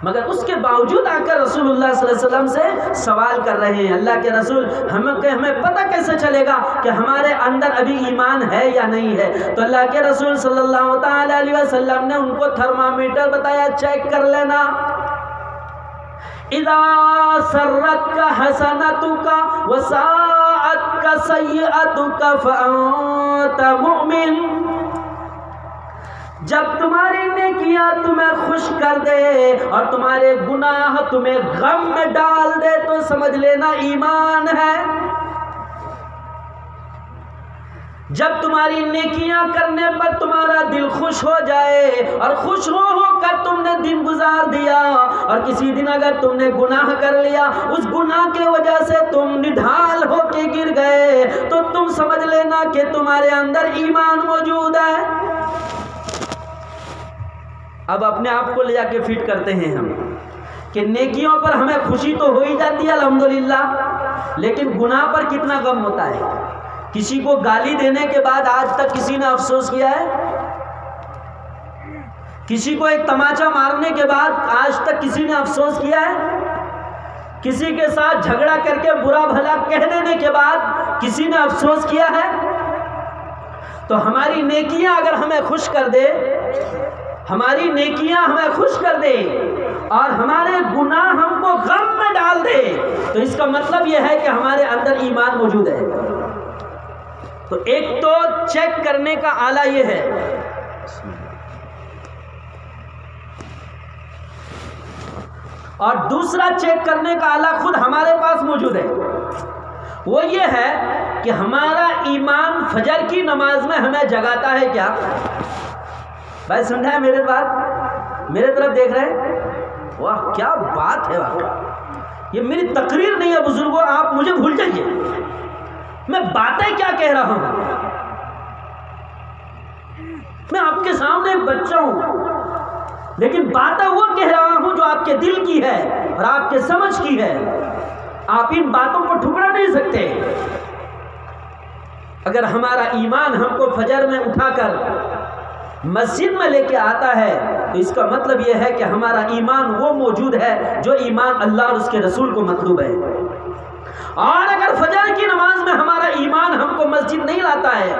مگر اس کے باوجود آ کر رسول اللہ صلی اللہ علیہ وسلم سے سوال کر رہے ہیں اللہ کے رسول ہمیں پتہ کیسے چلے گا کہ ہمارے اندر ابھی ایمان ہے یا نہیں ہے. تو اللہ کے رسول صلی اللہ تعالی علیہ وسلم نے ان کو تھرمامیٹر بتایا، چیک کر لینا. اذا سرتک حسنتک وساءتک سیئتک فانت مؤمن. جب تمہاری نیکیاں تمہیں خوش کر دے اور تمہارے گناہ تمہیں غم میں ڈال دے تو سمجھ لینا ایمان ہے. جب تمہاری نیکیاں کرنے پر تمہارا دل خوش ہو جائے اور خوش ہو کر تم نے دن گزار دیا، اور کسی دن اگر تم نے گناہ کر لیا، اس گناہ کے وجہ سے تم نڈھال ہو کے گر گئے، تو تم سمجھ لینا کہ تمہارے اندر ایمان موجود ہے. اب اپنے آپ کو لے جا کے فٹ کرتے ہیں ہم کہ نیکیوں پر ہمیں خوشی تو ہو ہی جاتی ہے الحمدللہ، لیکن گناہ پر کتنا غم ہوتا ہے. کسی کو گالی دینے کے بعد آج تک کسی نے افسوس کیا ہے؟ کسی کو ایک تماچا مارنے کے بعد آج تک کسی نے افسوس کیا ہے؟ کسی کے ساتھ جھگڑا کر کے برا بھلا کہہ دینے کے بعد کسی نے افسوس کیا ہے؟ تو ہماری نیکیاں اگر ہمیں خوش کر دے، ہماری نیکیاں ہمیں خوش کر دے اور ہمارے گناہ ہم کو غم میں ڈال دے، تو اس کا مطلب یہ ہے کہ ہمارے اندر ایمان موجود ہے۔ تو ایک تو چیک کرنے کا آلہ یہ ہے، اور دوسرا چیک کرنے کا آلہ خود ہمارے پاس موجود ہے، وہ یہ ہے کہ ہمارا ایمان فجر کی نماز میں ہمیں جگاتا ہے کیا؟ بھائی سن رہے ہیں میرے بات؟ میرے طرف دیکھ رہے ہیں؟ واہ کیا بات ہے! واہ یہ میری تقریر نہیں ہے بزرگوں، آپ مجھے بھول جائیے، میں باتیں کیا کہہ رہا ہوں، میں آپ کے سامنے ایک بچہ ہوں، لیکن باتیں وہ کہہ رہا ہوں جو آپ کے دل کی ہے اور آپ کے سمجھ کی ہے۔ آپ ان باتوں کو ٹھکرا نہیں سکتے۔ اگر ہمارا ایمان ہم کو فجر میں اٹھا کر مسجد میں لے کے آتا ہے تو اس کا مطلب یہ ہے کہ ہمارا ایمان وہ موجود ہے جو ایمان اللہ اور اس کے رسول کو مطلوب ہے۔ اور اگر فجر کی نماز میں ہمارا ایمان ہم کو مسجد نہیں لاتا ہے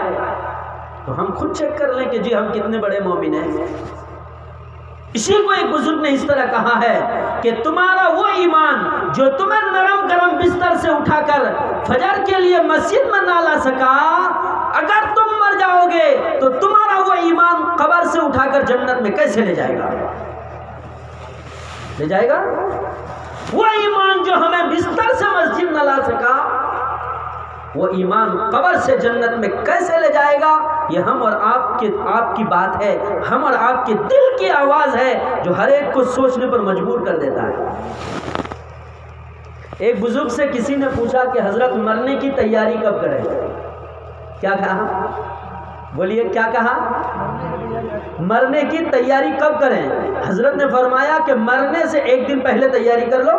تو ہم خود چیک کر لیں کہ جی ہم کتنے بڑے مومن ہیں۔ اسی کو ایک بزرگ نے اس طرح کہا ہے کہ تمہارا وہ ایمان جو تمہیں نرم گرم بستر سے اٹھا کر فجر کے لیے مسجد میں نہ لا سکا، اگر تم مر جاؤ گے تو تمہارا وہ ایمان قبر سے اٹھا کر جنت میں کیسے لے جائے گا؟ لے جائے گا؟ وہ ایمان جو ہمیں بستر سے مسجد نہ لا سکا، وہ ایمان قبر سے جنت میں کیسے لے جائے گا؟ یہ ہم اور آپ کی بات ہے، ہم اور آپ کے دل کی آواز ہے جو ہر ایک کو سوچنے پر مجبور کر دیتا ہے۔ ایک بزرگ سے کسی نے پوچھا کہ حضرت مرنے کی تیاری کب کریں؟ کیا کہا؟ بولیے کیا کہا؟ مرنے کی تیاری کب کریں؟ حضرت نے فرمایا کہ مرنے سے ایک دن پہلے تیاری کر لو۔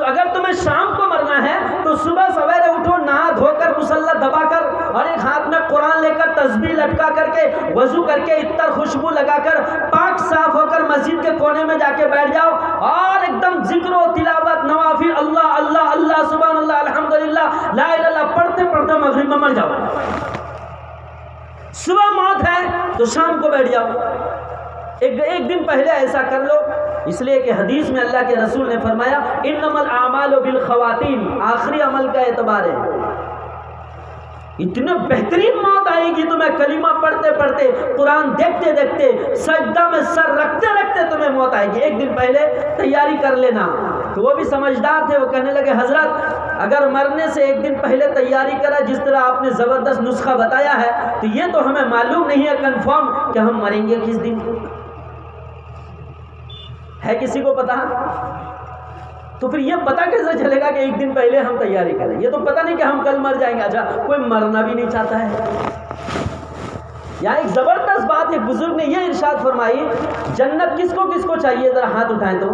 اگر تمہیں شام کو مرنا ہے تو صبح سویرے اٹھو، نہا دھو کر مصلی دبا کر اور ایک ہاتھ میں قرآن لے کر تسبیح لٹکا کر کے وضو کر کے عطر خوشبو لگا کر پاک صاف ہو کر مسجد کے کونے میں جا کے بیٹھ جاؤ اور ایک دم ذکر و تلاوت نوافل اللہ اللہ اللہ سبحان اللہ الحمدللہ لا الہ الا اللہ پڑھتے پڑھتے مغرب میں مر جاؤ۔ صبح موت ہے تو شام کو بیٹھ جاؤ، ایک دن پہلے ایسا کر لو، اس لیے کہ حدیث میں اللہ کے رسول نے فرمایا انما الاعمال بالخواتیم، آخری عمل کا اعتبار ہے۔ اتنے بہترین موت آئے گی تمہیں کلمہ پڑھتے پڑھتے، قرآن دیکھتے دیکھتے، سجدہ میں سر رکھتے رکھتے تمہیں موت آئے گی، ایک دن پہلے تیاری کر لینا۔ تو وہ بھی سمجھدار تھے، وہ کہنے لگے حضرت اگر مرنے سے ایک دن پہلے تیاری کرا جس طرح آپ نے زبردست نسخہ بتایا ہے تو یہ تو ہمیں معلوم نہیں ہے کنفرم کہ ہم مریں گے کس دن، ہے کسی کو پتا؟ تو پھر یہ پتا کیسے چلے گا کہ ایک دن پہلے ہم تیاری کریں؟ یہ تو پتا نہیں کہ ہم کل مر جائیں گے۔ اچھا کوئی مرنا بھی نہیں چاہتا ہے۔ یہاں ایک زبردست بات ایک بزرگ نے یہ ارشاد فرمائی، جنت کس کو چاہیے؟ ذرا ہاتھ اٹھائیں تو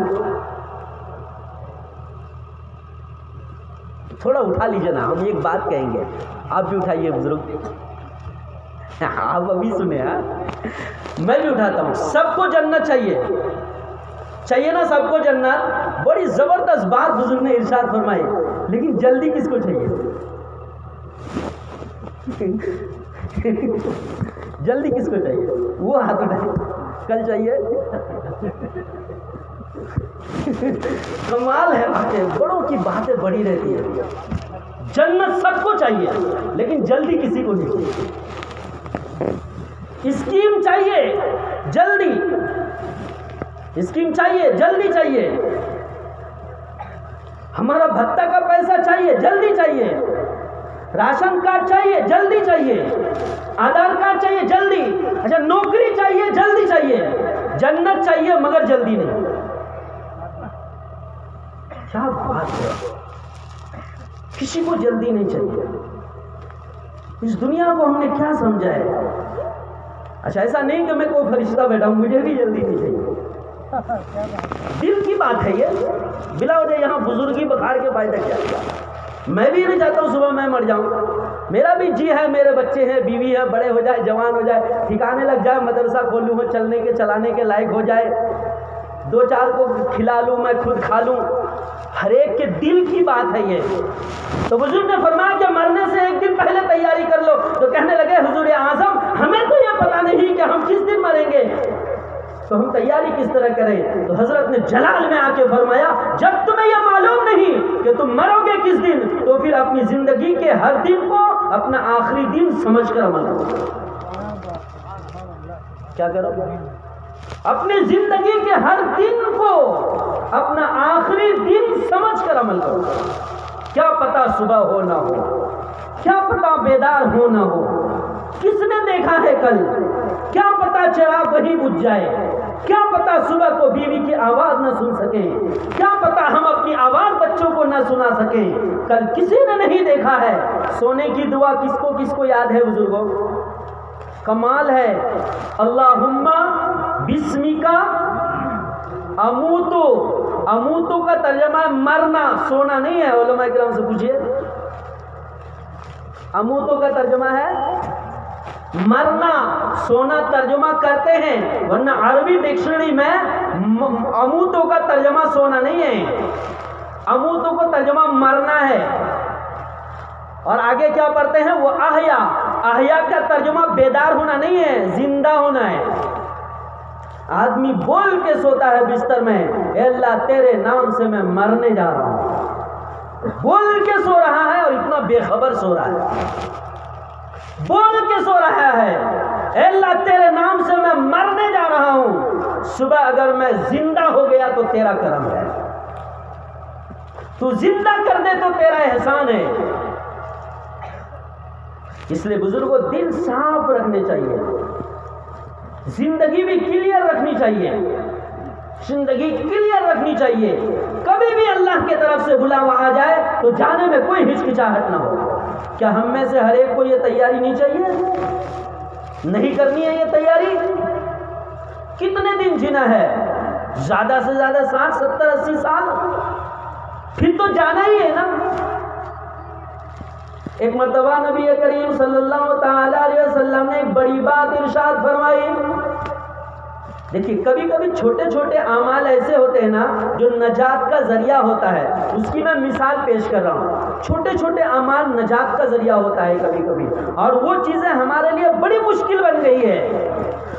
تھوڑا اٹھا لیجیے نا، ہم ایک بات کہیں گے، آپ بھی اٹھائیے بزرگ، آپ ابھی سنیں، میں بھی اٹھاتا ہوں۔ سب کو جنت چاہیے نا، سب کو جنت۔ بڑی زبردست بات بزرگ نے ارشاد فرمائی، لیکن جلدی کس کو چاہیے؟ جلدی کس کو چاہیے؟ وہ ہاتھ اٹھائے، کل چاہیے؟ کمال ہے، باتیں بڑوں کی باتیں بڑی رہتی ہے۔ جنت سب کو چاہیے لیکن جلدی کسی کو نہیں چاہیے۔ اسکیم چاہیے جلدی، اسکیم چاہیے جلدی چاہیے، ہمارا بھتہ کا پیسہ چاہیے جلدی چاہیے، راشن کارڈ چاہیے جلدی چاہیے، آدھار کارڈ چاہیے جلدی، اچھا نوکری چاہیے جلدی چاہیے، جنت چاہیے مگر جلدی نہیں۔ کیا بات ہے، کسی کو جلدی نہیں چاہیے۔ اس دنیا کو ہم نے کیا سمجھا ہے؟ اچھا ایسا نہیں کہ میں کوئی فرشتہ بیٹھا ہوں مجھے بھی جلدی نہیں چاہیے، دل کی بات ہے یہ، بلا وجہ یہاں بزرگی بخار کے فائدہ کیا؟ میں بھی نہیں چاہتا ہوں صبح میں مر جاؤں. میرا بھی جی ہے، میرے بچے ہیں، بیوی ہے، بڑے ہو جائے، جوان ہو جائے، ٹھکانے لگ جائے، مدرسہ کھولوں، چلنے کے چلانے کے لائق ہو جائے، 2-4 کو کھلا لوں، میں خود کھا لوں. ہر ایک کے دل کی بات ہے یہ. تو بزرگ نے فرمایا کہ مرنے سے ایک دن پہلے تیاری کر لو. تو کہنے لگے حضور اعظم ہمیں تو یہ پتہ نہیں کہ ہم کس دن مریں گے، تو ہم تیاری کس طرح کریں؟ تو حضرت نے جلال میں آ کے فرمایا جب تمہیں یہ معلوم نہیں کہ تم مرو گے کس دن، تو پھر اپنی زندگی کے ہر دن کو اپنا آخری دن سمجھ کر عمل کرو. کیا کرو؟ اپنی زندگی کے ہر دن کو اپنا آخری دن سمجھ کر عمل کرو. کیا پتا صبح ہو نہ ہو، کیا پتا بیدار ہو نہ ہو، کس نے دیکھا ہے کل، کیا پتا چراغ وہی بجھ جائے، کیا پتا صبح کو بیوی کی آواز نہ سن سکیں، کیا پتا ہم اپنی آواز بچوں کو نہ سنا سکیں. کل کسی نے نہیں دیکھا ہے. سونے کی دعا کس کو یاد ہے بزرگوں؟ کمال ہے. اللہم بسمکا اموتو. اموتو کا ترجمہ ہے مرنا، سونا نہیں ہے. علماء کرام سے پوچھئے، اموتو کا ترجمہ ہے مرنا، سونا ترجمہ کرتے ہیں، ورنہ عربی ڈکشنری میں اموتو کا ترجمہ سونا نہیں ہے، اموتو کو ترجمہ مرنا ہے. اور آگے کیا پڑھتے ہیں؟ وہ احیا. احیا کا ترجمہ بیدار ہونا نہیں ہے، زندہ ہونا ہے. آدمی بول کے سوتا ہے بستر میں، اے اللہ تیرے نام سے میں مرنے جا رہا ہوں. بول کے سو رہا ہے اور اتنا بے خبر سو رہا ہے. بول کے سو رہا ہے اے اللہ تیرے نام سے میں مرنے جا رہا ہوں. صبح اگر میں زندہ ہو گیا تو تیرا کرم ہے، تو زندہ کر دے تو تیرا احسان ہے. اس لیے بزرگوں دل صاف رکھنے چاہیے، زندگی بھی کلیئر رکھنی چاہیے، زندگی کلیئر رکھنی چاہیے. کبھی بھی اللہ کی طرف سے بلاوا آ جائے تو جانے میں کوئی ہچکچاہٹ نہ ہو. کیا ہم میں سے ہر ایک کو یہ تیاری نہیں چاہیے؟ نہیں کرنی ہے یہ تیاری؟ کتنے دن جینا ہے؟ زیادہ سے زیادہ 60 70 80 سال، پھر تو جانا ہی ہے نا. ایک مرتبہ نبی کریم صلی اللہ تعالی علیہ وسلم نے ایک بڑی بات ارشاد فرمائی. دیکھیے کبھی کبھی چھوٹے چھوٹے اعمال ایسے ہوتے ہیں نا جو نجات کا ذریعہ ہوتا ہے. اس کی میں مثال پیش کر رہا ہوں. چھوٹے چھوٹے اعمال نجات کا ذریعہ ہوتا ہے کبھی کبھی، اور وہ چیزیں ہمارے لیے بڑی مشکل بن گئی ہے.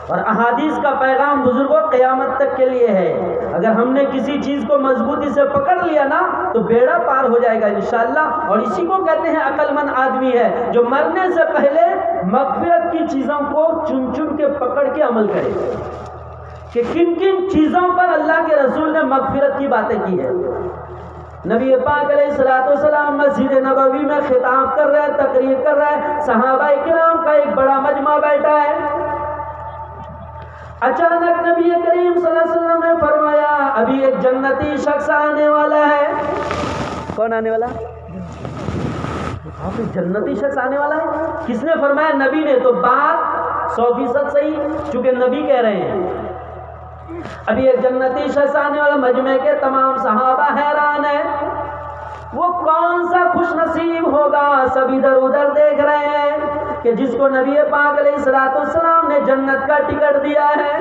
اور احادیث کا پیغام بزرگوں قیامت تک کے لیے ہے. اگر ہم نے کسی چیز کو مضبوطی سے پکڑ لیا نا تو بیڑا پار ہو جائے گا انشاءاللہ. اور اسی کو کہتے ہیں عقل مند آدمی ہے جو مرنے سے پہلے مغفرت کی چیزوں کو چن چن کے پکڑ کے عمل کرے کہ کن کن چیزوں پر اللہ کے رسول نے مغفرت کی باتیں کی ہے. نبی پاک علیہ الصلوۃ والسلام مسجد نبوی میں خطاب کر رہے ہیں، تقریر کر رہے ہیں، صحابہ کرام کا ایک بڑا مجمع بیٹھا ہے. اچانک نبی کریم صلی اللہ علیہ وسلم نے فرمایا ابھی ایک جنتی شخص آنے والا ہے. کون آنے والا؟ جنتی شخص آنے والا ہے. کس نے فرمایا؟ نبی نے. تو بات 100% صحیح، چونکہ نبی کہہ رہے ہیں. ابھی ایک جنتی شخص آنے والا. مجمع کے تمام صحابہ حیران ہیں، وہ کون سا خوش نصیب ہوگا. سب ادھر ادھر دیکھ رہے ہیں کہ جس کو نبی پاک علیہ الصلوۃ والسلام نے جنت کا ٹکٹ دیا ہے.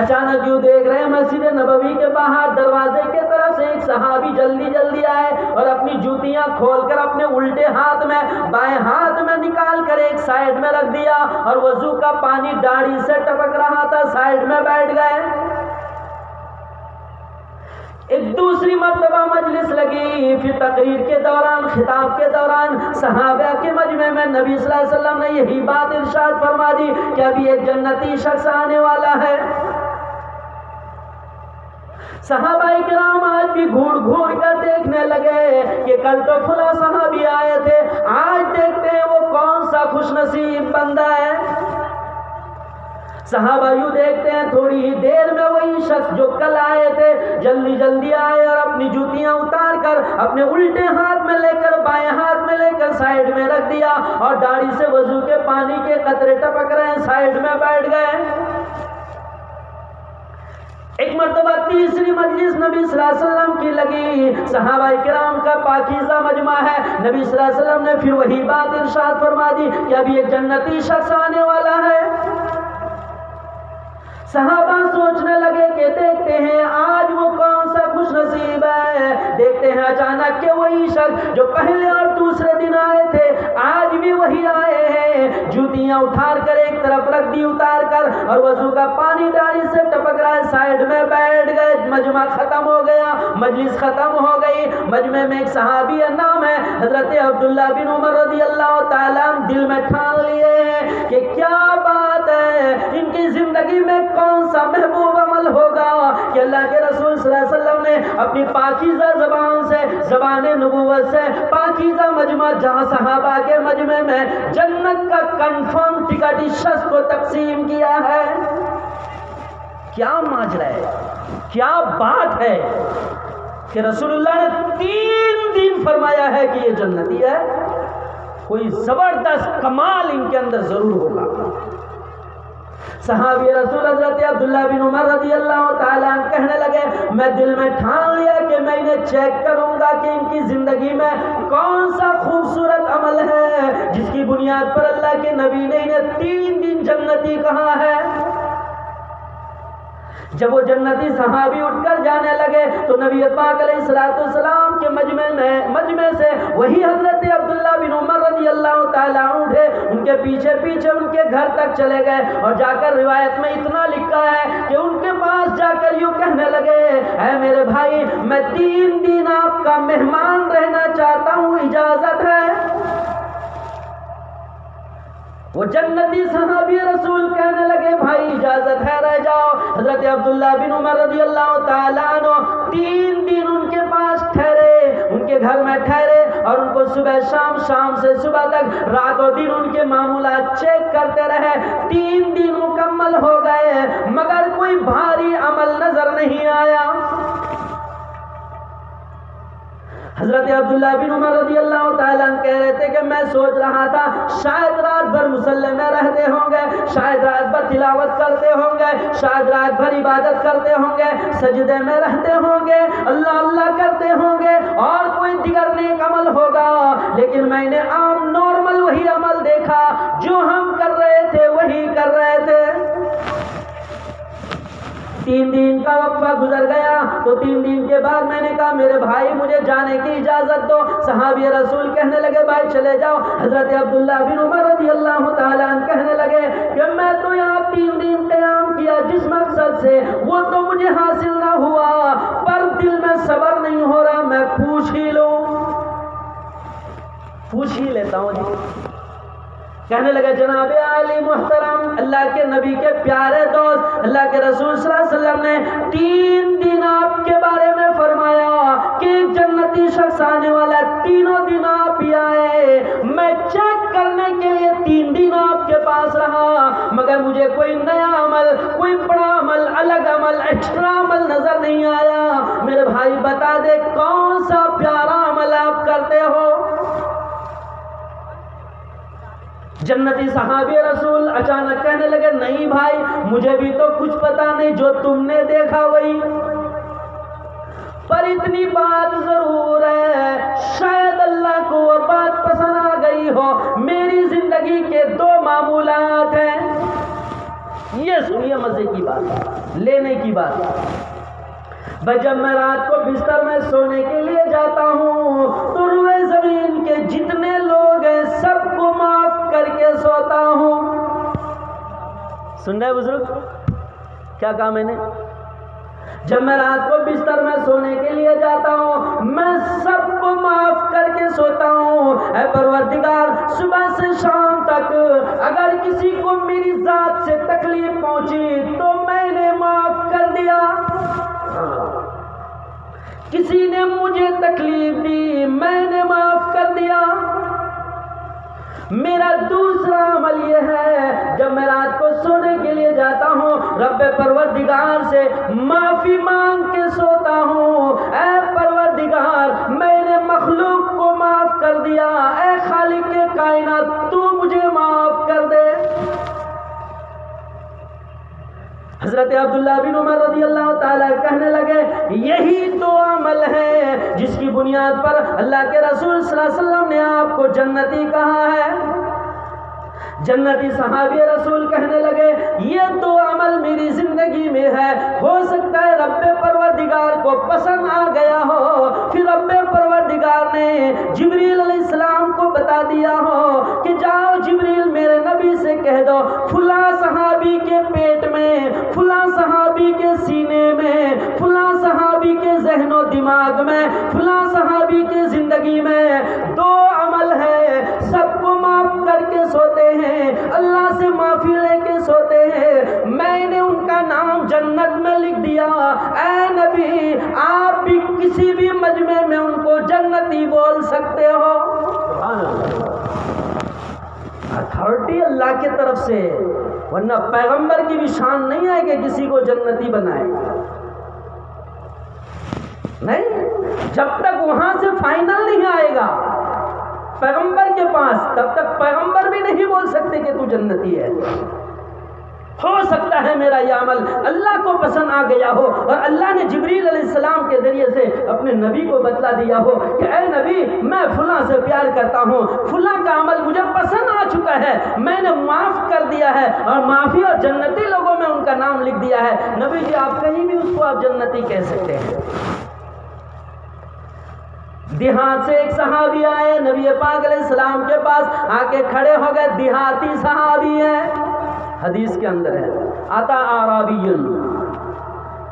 اچانک یوں دیکھ رہے ہیں مسجد نبوی کے باہر دروازے کے طرف سے ایک صحابی جلدی جلدی آئے اور اپنی جوتیاں کھول کر اپنے الٹے ہاتھ میں بائیں ہاتھ میں نکال کر ایک سائیڈ میں رکھ دیا، اور وضو کا پانی داڑھی سے ٹپک رہا تھا، سائیڈ میں بیٹھ گئے. ایک دوسری مرتبہ مجلس لگی. پھر تقریر کے دوران، خطاب کے دوران صحابہ کے مجمع میں نبی صلی اللہ علیہ وسلم نے یہی بات ارشاد فرما دی کہ ابھی ایک جنتی شخص آنے والا ہے. صحابہ کرام آج بھی گھور گھور کر دیکھنے لگے کہ کل تو فلاں صحابی آئے تھے، آج دیکھتے ہیں وہ کون سا خوش نصیب بندہ ہے. صحابہ یوں دیکھتے ہیں تھوڑی ہی دیر میں وہی شخص جو کل آئے تھے جلدی جلدی آئے اور اپنی جوتیاں اتار کر اپنے الٹے ہاتھ میں لے کر بائیں ہاتھ میں لے کر سائیڈ میں رکھ دیا، اور داڑھی سے وضو کے پانی کے قطرے ٹپک رہے ہیں، سائیڈ میں بیٹھ گئے. ایک مرتبہ تیسری مجلس نبی صلی اللہ علیہ وسلم کی لگی، صحابہ کرام کا پاکیزہ مجمع ہے، نبی صلی اللہ علیہ وسلم نے پھر وہی بات ارشاد فرما دی کہ اب ایک جنتی شخص آنے والا ہے۔ صحابہ سوچنے لگے کہ دیکھتے ہیں آج وہ کون سا خوش نصیب ہے۔ دیکھتے ہیں اچانک کہ وہی شخص جو پہلے اور دوسرے دن آئے تھے آج بھی وہی آئے ہیں۔ جوتیاں اٹھا کر ایک طرف رکھ دی اتار کر، اور وضو کا پانی داڑھی سے ٹپک رہا ہے، سائیڈ میں بیٹھ گئے۔ مجمع ختم ہو گیا، مجلس ختم ہو گئی۔ مجمع میں ایک صحابی نام ہے حضرت عبداللہ بن عمر رضی اللہ تعالیٰ دل میں ٹھان لیے ہیں کہ کیا بات ہے، ان کی زندگی میں کون سا محبوب عمل ہوگا کہ اللہ کے رسول صلی اللہ علیہ وسلم نے اپنی پاکیزہ زبان سے، زبان نبوت سے، پاکیزہ مجمع جہاں صحابہ کے مجمع میں جنت کا کنفرم ٹکٹ اس شخص کو تقسیم کیا ہے۔ کیا ماجرا ہے، کیا بات ہے کہ رسول اللہ نے 3 دن فرمایا ہے کہ یہ جنتی ہے۔ کوئی زبردست کمال ان کے اندر ضرور ہوگا۔ صحابی رسول حضرت عبداللہ بن عمر رضی اللہ تعالیٰ عنہ کہنے لگے میں دل میں ٹھان لیا کہ میں انہیں چیک کروں گا کہ ان کی زندگی میں کون سا خوبصورت عمل ہے جس کی بنیاد پر اللہ کے نبی نے انہیں 3 دن جنتی کہا ہے۔ جب وہ جنتی صحابی اٹھ کر جانے لگے تو نبی پاک علیہ السلام کے مجمع سے وہی حضرت عبداللہ بن عمر رضی اللہ تعالیٰ اٹھے، ان کے پیچھے پیچھے ان کے گھر تک چلے گئے، اور جا کر روایت میں اتنا لکھا ہے کہ ان کے پاس جا کر یوں کہنے لگے اے میرے بھائی میں 3 دن آپ کا مہمان رہنا چاہتا ہوں، اجازت ہے؟ وہ جنتی صحابی رسول کہنے لگے بھائی اجازت ہے رہ جاؤ۔ حضرت عبداللہ بن عمر رضی اللہ تعالیٰ عنہ 3 دن ان کے پاس ٹھہرے، ان کے گھر میں ٹھہرے، اور ان کو صبح شام، شام سے صبح تک، رات و دن ان کے معمولات چیک کرتے رہے۔ 3 دن مکمل ہو گئے مگر کوئی بھاری عمل نظر نہیں آیا۔ حضرت عبداللہ بن عمر رضی اللہ تعالیٰ عنہ کہہ رہے تھے کہ میں سوچ رہا تھا شاید رات بھر مصلی میں رہتے ہوں گے، شاید رات بھر تلاوت کرتے ہوں گے، شاید رات بھر عبادت کرتے ہوں گے، سجدے میں رہتے ہوں گے، اللہ اللہ کرتے ہوں گے، اور کوئی دیگر نیک عمل ہوگا، لیکن میں نے عام نارمل وہی عمل دیکھا جو ہم کر رہے تھے وہی کر رہے تھے۔ 3 دن کا وقفہ گزر گیا تو 3 دن کے بعد میں نے کہا میرے بھائی مجھے جانے کی اجازت دو۔ صحابی رسول کہنے لگے بھائی چلے جاؤ۔ حضرت عبداللہ بن عمر رضی اللہ تعالیٰ عنہ کہنے لگے کہ میں تو یہاں 3 دن قیام کیا جس مقصد سے وہ تو مجھے حاصل نہ ہوا، پر دل میں صبر نہیں ہو رہا، میں پوچھ ہی لوں، پوچھ ہی لیتا ہوں جی۔ کہنے لگے جناب عالی محترم، اللہ کے نبی کے پیارے دوست، اللہ کے رسول صلی اللہ علیہ وسلم نے 3 دن آپ کے بارے میں فرمایا کہ ایک جنتی شخص آنے والا ہے، 3 دن آپ ہی آئے، میں چیک کرنے کے لیے 3 دن آپ کے پاس رہا مگر مجھے کوئی نیا عمل، کوئی بڑا عمل، الگ عمل، ایکسٹرا عمل نظر نہیں آیا۔ میرے بھائی بتا دے کون سا پیارا عمل آپ کرتے ہو؟ جنتی صحابی رسول اچانک کہنے لگے نہیں بھائی مجھے بھی تو کچھ پتا نہیں، جو تم نے دیکھا وہی، پر اتنی بات ضرور ہے شاید اللہ کو وہ بات پسند آ گئی ہو، میری زندگی کے 2 معمولات ہیں۔ یہ سنیے مزے کی بات، لینے کی بات۔ جب میں رات کو بستر میں سونے کے لیے جاتا ہوں تو روئے زمین کے جتنے لوگ ہیں سب کو معاف کر کے سوتا ہوں۔ سن رہے بزرگ کیا کہا میں نے؟ جب میں رات کو بستر میں سونے کے لیے جاتا ہوں میں سب کو معاف کر کے سوتا ہوں۔ اے پروردگار صبح سے شام تک اگر کسی کو میری ذات سے تکلیف پہنچی تو میں نے معاف کر دیا، کسی نے مجھے تکلیف دی میں نے معاف کر دیا۔ میرا دوسرا عمل یہ ہے جب میں رات کو سونے کے لیے جاتا ہوں رب پروردگار سے معافی مانگ کے سوتا ہوں، اے پروردگار میں نے مخلوق کو معاف کر دیا، اے خالق کے کائنات تو مجھے معاف کر دے۔ حضرت عبداللہ بن عمر رضی اللہ تعالیٰ کہنے لگے یہی تو عمل ہے جس کی بنیاد پر اللہ کے رسول صلی اللہ علیہ وسلم نے آپ کو جنتی کہا ہے۔ جنتی صحابی رسول کہنے لگے یہ تو عمل میری زندگی میں ہے، ہو سکتا ہے رب پروردگار کو پسند آ گیا ہو، پھر رب پروردگار نے جبریل علیہ السلام کو بتا دیا ہو کہ جاؤ جبریل میرے نبی سے کہہ دو فلاں صحابی کے پیٹ میں، فلاں صحابی کے سینے میں، فلاں صحابی کے ذہن و دماغ میں، فلاں صحابی کے زندگی میں دو عمل ہے، سب کو معاف کر کے سوتے ہیں، اللہ سے معافی لے کے سوتے ہیں، میں نے ان کا نام جنت میں لکھ دیا، اے نبی آپ بھی کسی بھی مجمع میں ان کو جنتی بول سکتے ہو۔ اتھارٹی اللہ کی طرف سے، ورنہ پیغمبر کی بھی شان نہیں ہے کہ کسی کو جنتی بنائے، نہیں، جب تک وہاں سے فائنل نہیں آئے گا پیغمبر کے پاس تب تک پیغمبر بھی نہیں بول سکتے کہ تو جنتی ہے۔ ہو سکتا ہے میرا یہ عمل اللہ کو پسند آ گیا ہو اور اللہ نے جبریل علیہ السلام کے ذریعے سے اپنے نبی کو بتلا دیا ہو کہ اے نبی میں فلاں سے پیار کرتا ہوں، فلاں کا عمل مجھے پسند آ چکا ہے، میں نے معاف کر دیا ہے اور معافی اور جنتی لوگوں میں ان کا نام لکھ دیا ہے، نبی جی آپ کہیں بھی اس کو آپ جنتی کہہ سکتے ہیں۔ دیہات سے ایک صحابی آئے نبی پاک علیہ السلام کے پاس آ کے کھڑے ہو گئے، دیہاتی صحابی ہے، حدیث کے اندر ہے آتا اعرابی،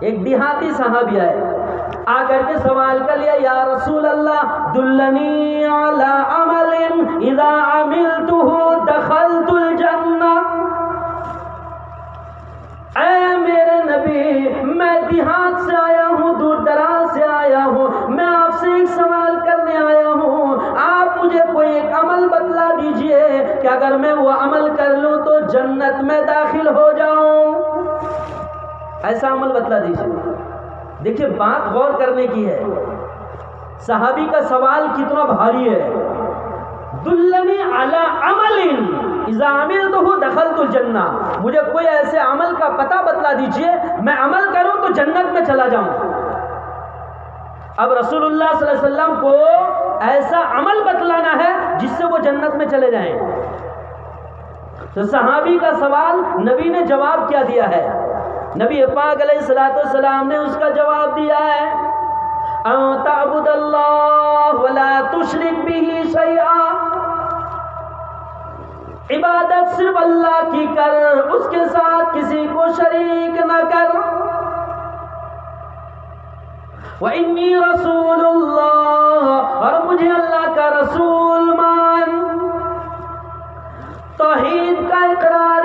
ایک دیہاتی صحابی آئے، آ کر کے سوال کر لیا یا رسول اللہ دلنی علی عمل اذا عملته دخلت الجنہ، اے میرے نبی میں دیہات سے آیا ہوں، دور دراز سے آیا ہوں، میں آپ سے ایک سوال کرنے آیا ہوں، آپ مجھے کوئی ایک عمل بتلا دیجئے کہ اگر میں وہ عمل کر لوں تو جنت میں داخل ہو جاؤں، ایسا عمل بتلا دیجئے۔ دیکھیے بات غور کرنے کی ہے، صحابی کا سوال کتنا بھاری ہے، دلنی علی عمل اذا عملته دخلت الجنہ، مجھے کوئی ایسے عمل کا پتہ بتلا دیجئے میں عمل کروں تو جنت میں چلا جاؤں۔ اب رسول اللہ صلی اللہ علیہ وسلم کو ایسا عمل بتلانا ہے جس سے وہ جنت میں چلے جائیں، تو صحابی کا سوال نبی نے جواب کیا دیا ہے، نبی پاک علیہ السلام نے اس کا جواب دیا ہے ان تعبد اللہ ولا تشرک به شیئا، عبادت صرف اللہ کی کر، اس کے ساتھ کسی کو شریک نہ کر، وَإِنِّي رَسُولُ اللَّهِ، اور مجھے اللہ کا رسول مان، توحید کا اقرار